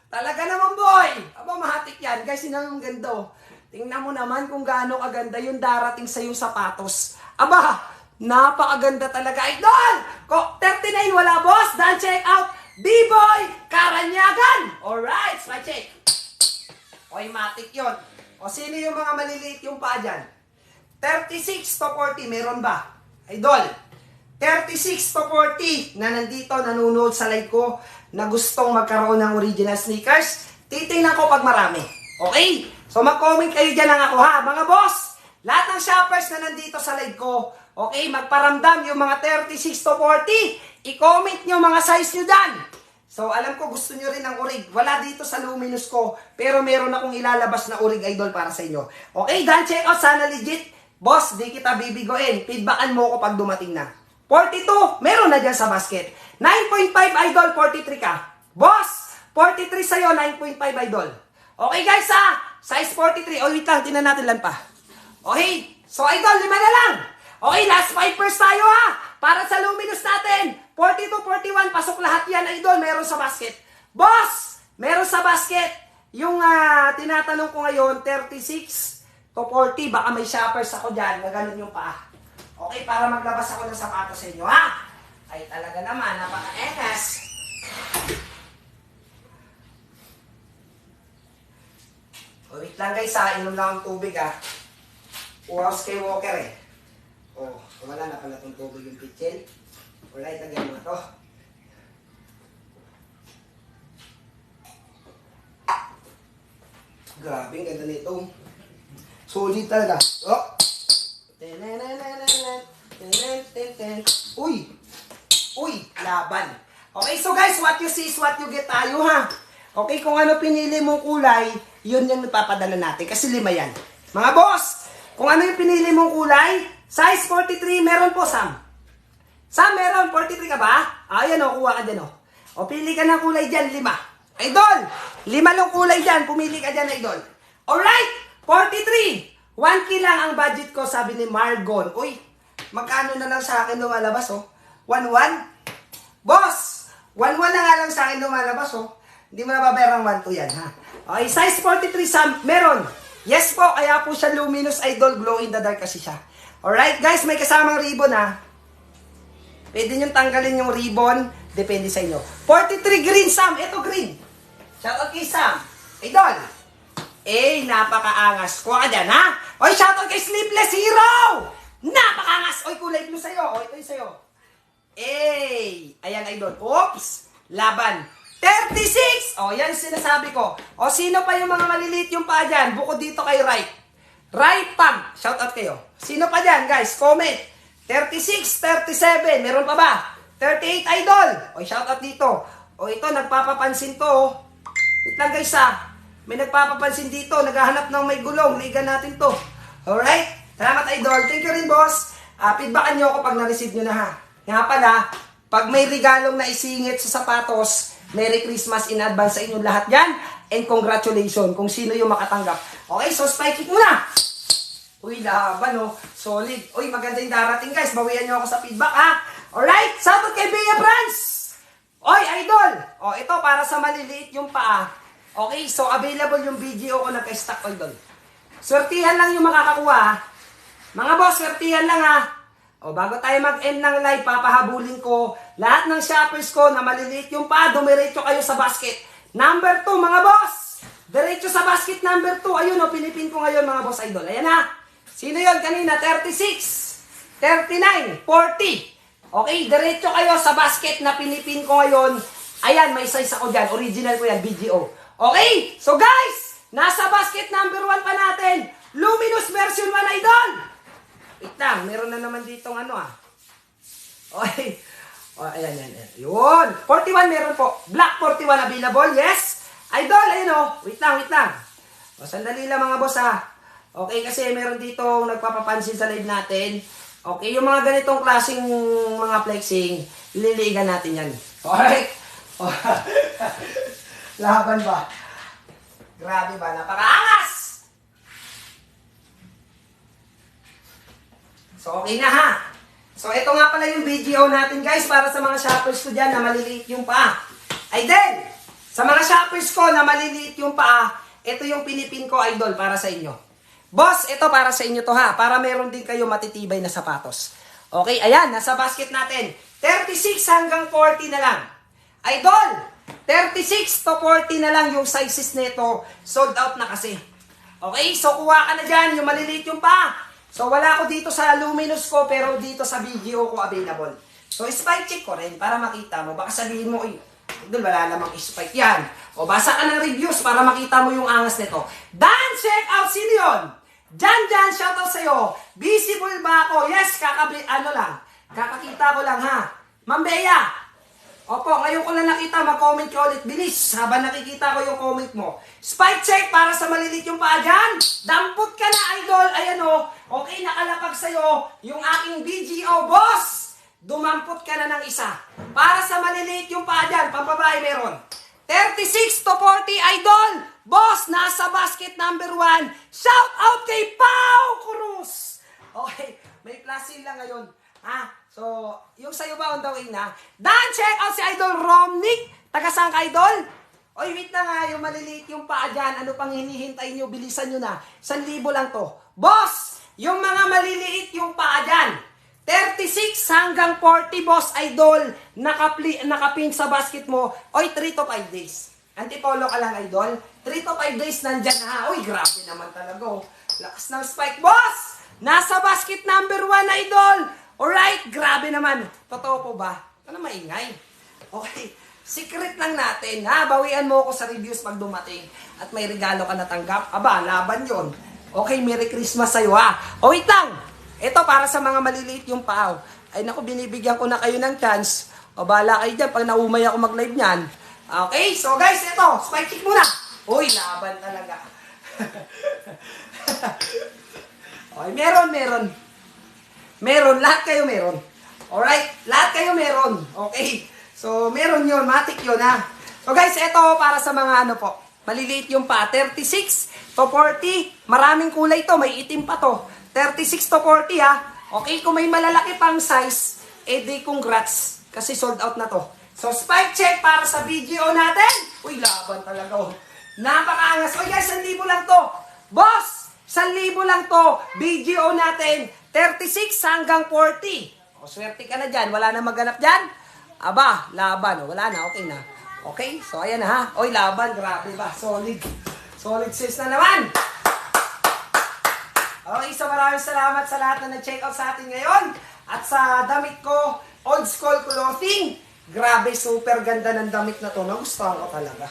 Talaga naman, boy! Aba, mahatik yan. Guys, yun ang ganda. Tingnan mo naman kung gaano kaganda yung darating sa yung sapatos. Aba, napakaganda talaga, idol! 39 wala, boss. Dan check out B-Boy Karanyagan. Alright, spy check. Oy, matik yun. O, sino yung mga maliliit yung paa dyan? 36 to 40, meron ba? Idol, 36 to 40 na nandito, nanonood sa live ko, na gustong magkaroon ng original sneakers. Titingnan ko pag marami. Okay? So, mag-comment kayo dyan lang ako, ha? Mga boss, lahat ng shoppers na nandito sa live ko, okay, magparamdam yung mga 36 to 40. I-comment nyo mga size nyo dyan. So, alam ko gusto nyo rin ng orig. Wala dito sa luminous ko, pero meron akong ilalabas na orig, idol, para sa inyo. Okay, dan check out. Sana legit. Boss, di kita bibigoin. Feedbackan mo ko pag dumating na. 42, meron na dyan sa basket. 9.5 idol, 43 ka. Boss, 43 sa'yo, 9.5 idol. Okay guys ha, size 43. O wait lang, tinan natin lang pa. Okay, so idol, 5 na lang. Okay, last 5 first tayo ha. Para sa luminous natin. 42, 41, pasok lahat yan idol, meron sa basket. Boss, meron sa basket. Yung tinatanong ko ngayon, 36 to 40, baka may shoppers ako dyan, na ganun yung paa. Okay, para maglabas ako ng sapatos sa inyo, ha? Ay, talaga naman, napaka-enas. O, wait lang guys, ha? Inom lang ang tubig, ha? Uhaw Skywalker, eh. O, wala na pala itong tubig yung pitchin. Alright, lagyan mo na to. Grabe, ang ganda nito. Solid talaga. Oh! Uy! Uy! Laban. Okay, so guys, what you see is what you get tayo, ha? Okay, kung ano pinili mong kulay, yun yung napapadala natin. Kasi 5 yan. Mga boss, kung ano yung pinili mong kulay, size 43, meron po, Sam. Sam, meron. 43 ka ba? Ayan o, kuha ka dyan o. O, pili ka ng kulay dyan, 5. Idol! 5 lang kulay dyan. Pumili ka dyan, idol. Alright! 43! 1K lang ang budget ko, sabi ni Margon. Uy, magkano na lang sa akin lumalabas, oh? 1-1? Boss! 1-1 na nga lang sa akin lumalabas, oh. Hindi mo na babayarang 1-2 yan, ha? Okay, size 43, Sam, meron. Yes po, kaya po siya luminous idol, glow in the dark kasi siya. Alright, guys, may kasamang ribbon, ha? Pwede nyo tanggalin yung ribbon, depende sa inyo. 43 green, Sam, ito green. Shoutout kay Sam. Idol! Eh, napakaangas. Kuha ka dyan, ha? Oy, shoutout kay Sleepless Hero! Napakaangas! Oy, kulay blue sa'yo. O, ito yung sa'yo. Eh, ayan, idol. Oops! Laban. 36! O, yan sinasabi ko. O, sino pa yung mga maliliit yung paa dyan? Bukod dito kay Right. Right Pag. Shoutout kayo. Sino pa dyan, guys? Comment. 36, 37. Meron pa ba? 38, idol. O, shoutout dito. O, ito, nagpapapansin to. Wait lang, guys, ha? May nagpapapansin dito, naghahanap ng may gulong, ligan natin to. Alright? Salamat idol. Thank you rin boss. Feedbackan nyo ako pag na-receive nyo na ha. Nga pala, pag may regalong na isingit sa sapatos, Merry Christmas in advance sa inyong lahat yan. And congratulations kung sino yung makatanggap. Okay, so spike kick muna. Uy, laban oh. Solid. Uy, maganda yung darating guys. Bawian nyo ako sa feedback ha. Alright, shoutout kay Bea Brands. Oy, idol. O, ito para sa maliliit yung paa. Okay, so available yung BGO ko nagka-stock idol. Swertihan lang yung makakakuha ha. Mga boss, swertihan lang ha. O bago tayo mag-end ng live, papahabulin ko lahat ng shoppers ko na maliliit yung pa, dumiretso kayo sa basket. Number 2 mga boss. Diretso sa basket number 2. Ayun o, pinipin ko ngayon mga boss idol. Ayan ha. Sino yun kanina? 36, 39, 40. Okay, diretso kayo sa basket na pinipin ko ngayon. Ayan, may size ako dyan. Original ko yan, BGO. Okay, so guys, nasa basket number 1 pa natin. Luminous version 1 idol. Wait lang, meron na naman ditong ano ah. Okay. O, ayan. Yun. 41 meron po. Black 41 available, yes. Idol, ayun o. Wait lang. O, sandali lang mga boss ha. Okay, kasi meron ditong nagpapapansin sa live natin. Okay, yung mga ganitong klaseng mga flexing, liliigan natin yan. Alright. Laban ba? Grabe ba? Napakaangas! So, okay na ha. So, ito nga pala yung BGO natin guys para sa mga shoppers ko dyan na maliliit yung paa. Ay din! Sa mga shoppers ko na maliliit yung paa, ito yung pinipin ko idol para sa inyo. Boss, ito para sa inyo to ha. Para meron din kayo matitibay na sapatos. Okay, ayan. Nasa basket natin. 36 hanggang 40 na lang. Idol! 36 to 40 na lang yung sizes nito. Sold out na kasi. Okay, so kuha ka na dyan. Yung maliliit yung pa. So wala ako dito sa luminous ko, pero dito sa BGO ko available. So spike check ko rin para makita mo. Baka sabihin mo, idol, wala namang spike yan. O basa ka ng reviews para makita mo yung angas nito. Dan, check out, sino yun? Jan, shoutout sa'yo. Visible ba ako? Yes, kakakita ko lang ha. Ma'am Bea. Opo, ngayon ko lang nakita, mag-comment ka ulit. Bilis, habang nakikita ko yung comment mo. Spike check para sa malilit yung paa dyan. Dampot ka na, idol. Ayan o. Okay, nakalapag sa'yo yung aking BGO, boss. dumampot ka na ng isa. Para sa maliliit yung paa dyan, pambabae meron. 36 to 40, idol! Boss, nasa basket number 1. Shout out kay Pau Cruz! Okay, may plus lang ngayon. Ha? So, yung sa'yo ba on the way na? Dan, check out si Idol Romnick. Taga saan ka, Idol? Oy, wait na nga, yung maliliit yung paa dyan. Ano pang hinihintay nyo? Bilisan nyo na. 1,000 lang to. Boss, yung mga maliliit yung paa dyan. 36 hanggang 40, boss, idol, nakapin sa basket mo, oy, 3 to 5 days. Antipolo ka lang, idol. 3 to 5 days nandyan na. Uy, grabe naman talaga. Oh. Lakas ng spike, boss! Nasa basket number 1, idol. Alright, grabe naman. Totoo po ba? Ano maingay? Okay, secret lang natin, ha? Bawian mo ako sa reviews pag dumating at may regalo ka natanggap. Aba, laban yon. Okay, Merry Christmas sa'yo, ha? O, wait lang. Ito, para sa mga maliliit yung paaw. Ay, naku, binibigyan ko na kayo ng chance. O, bahala kayo dyan pag naumay ako mag-live niyan. Okay, so guys, ito, spike kick muna. Uy, laban talaga. Okay, meron. Meron, lahat kayo meron. Alright, lahat kayo meron. Okay, so meron yun, matik yun, ha. So guys, ito, para sa mga ano po, maliliit yung pa, 36 to 40. Maraming kulay to, may itim pa to. 36 to 40, ha. Okay, kung may malalaki pang size, di congrats. Kasi sold out na to. So, spike check para sa video natin. Uy, laban talaga, oh. Napakaangas. Uy, guys, 1,000 lang to. Boss, 1,000 lang to. Video natin, 36 hanggang 40. O, swerte ka na dyan. Wala na maganap dyan. Aba, laban. O, wala na, okay na. Okay, so ayan na, ha. Uy, laban, grabe ba? Solid. Solid sis na naman. Okay, so maraming salamat sa lahat na nag-check out sa atin ngayon. At sa damit ko, Old School Clothing. Grabe, super ganda ng damit na to. Nagustuhan ko talaga.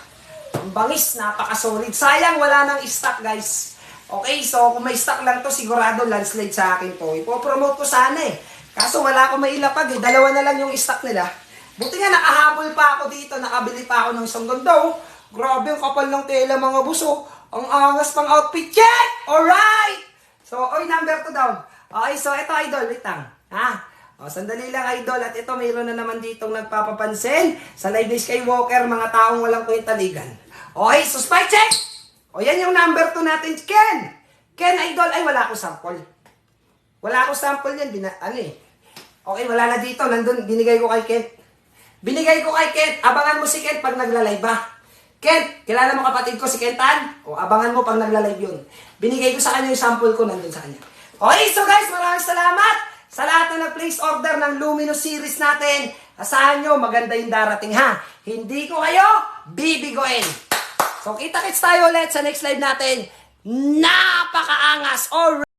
Ang bangis, napaka-solid. Sayang, wala nang stock, guys. Okay, so kung may stock lang to, sigurado landslide sa akin to. Ipopromote ko sana eh. Kaso wala akong mailapag eh. 2 na lang yung stock nila. Buti nga, nakahabol pa ako dito. Nakabili pa ako ng isang ganda. Grabe, ang kapal ng tela, mga buso. Ang angas pang outfit. Check! Alright! So, oy, number 2 daw. Okay, so ito, idol, wait lang. Ha? O, sandali lang, idol. At ito, mayroon na naman ditong nagpapapansin sa live ni Skywalker, mga taong walang kwentaligan. Okay, so spike check! O, yan yung number 2 natin, Ken! Ken, idol, ay, wala akong sample. Wala akong sample yan, Okay, wala na dito, nandun, binigay ko kay Ken. Binigay ko kay Ken, abangan mo si Ken pag nagla-live ba? Ken, kilala mo kapatid ko si Kentan? O, abangan mo pag nagla-live yun. Binigay ko sa kanya yung sample ko, nandun sa kanya. Okay, so guys, maraming salamat sa lahat na nag-place order ng Luminous series natin. Asahan nyo, maganda yung darating, ha? Hindi ko kayo bibigoin. So, kita-kits tayo ulit sa next live natin. Napakaangas! Alright!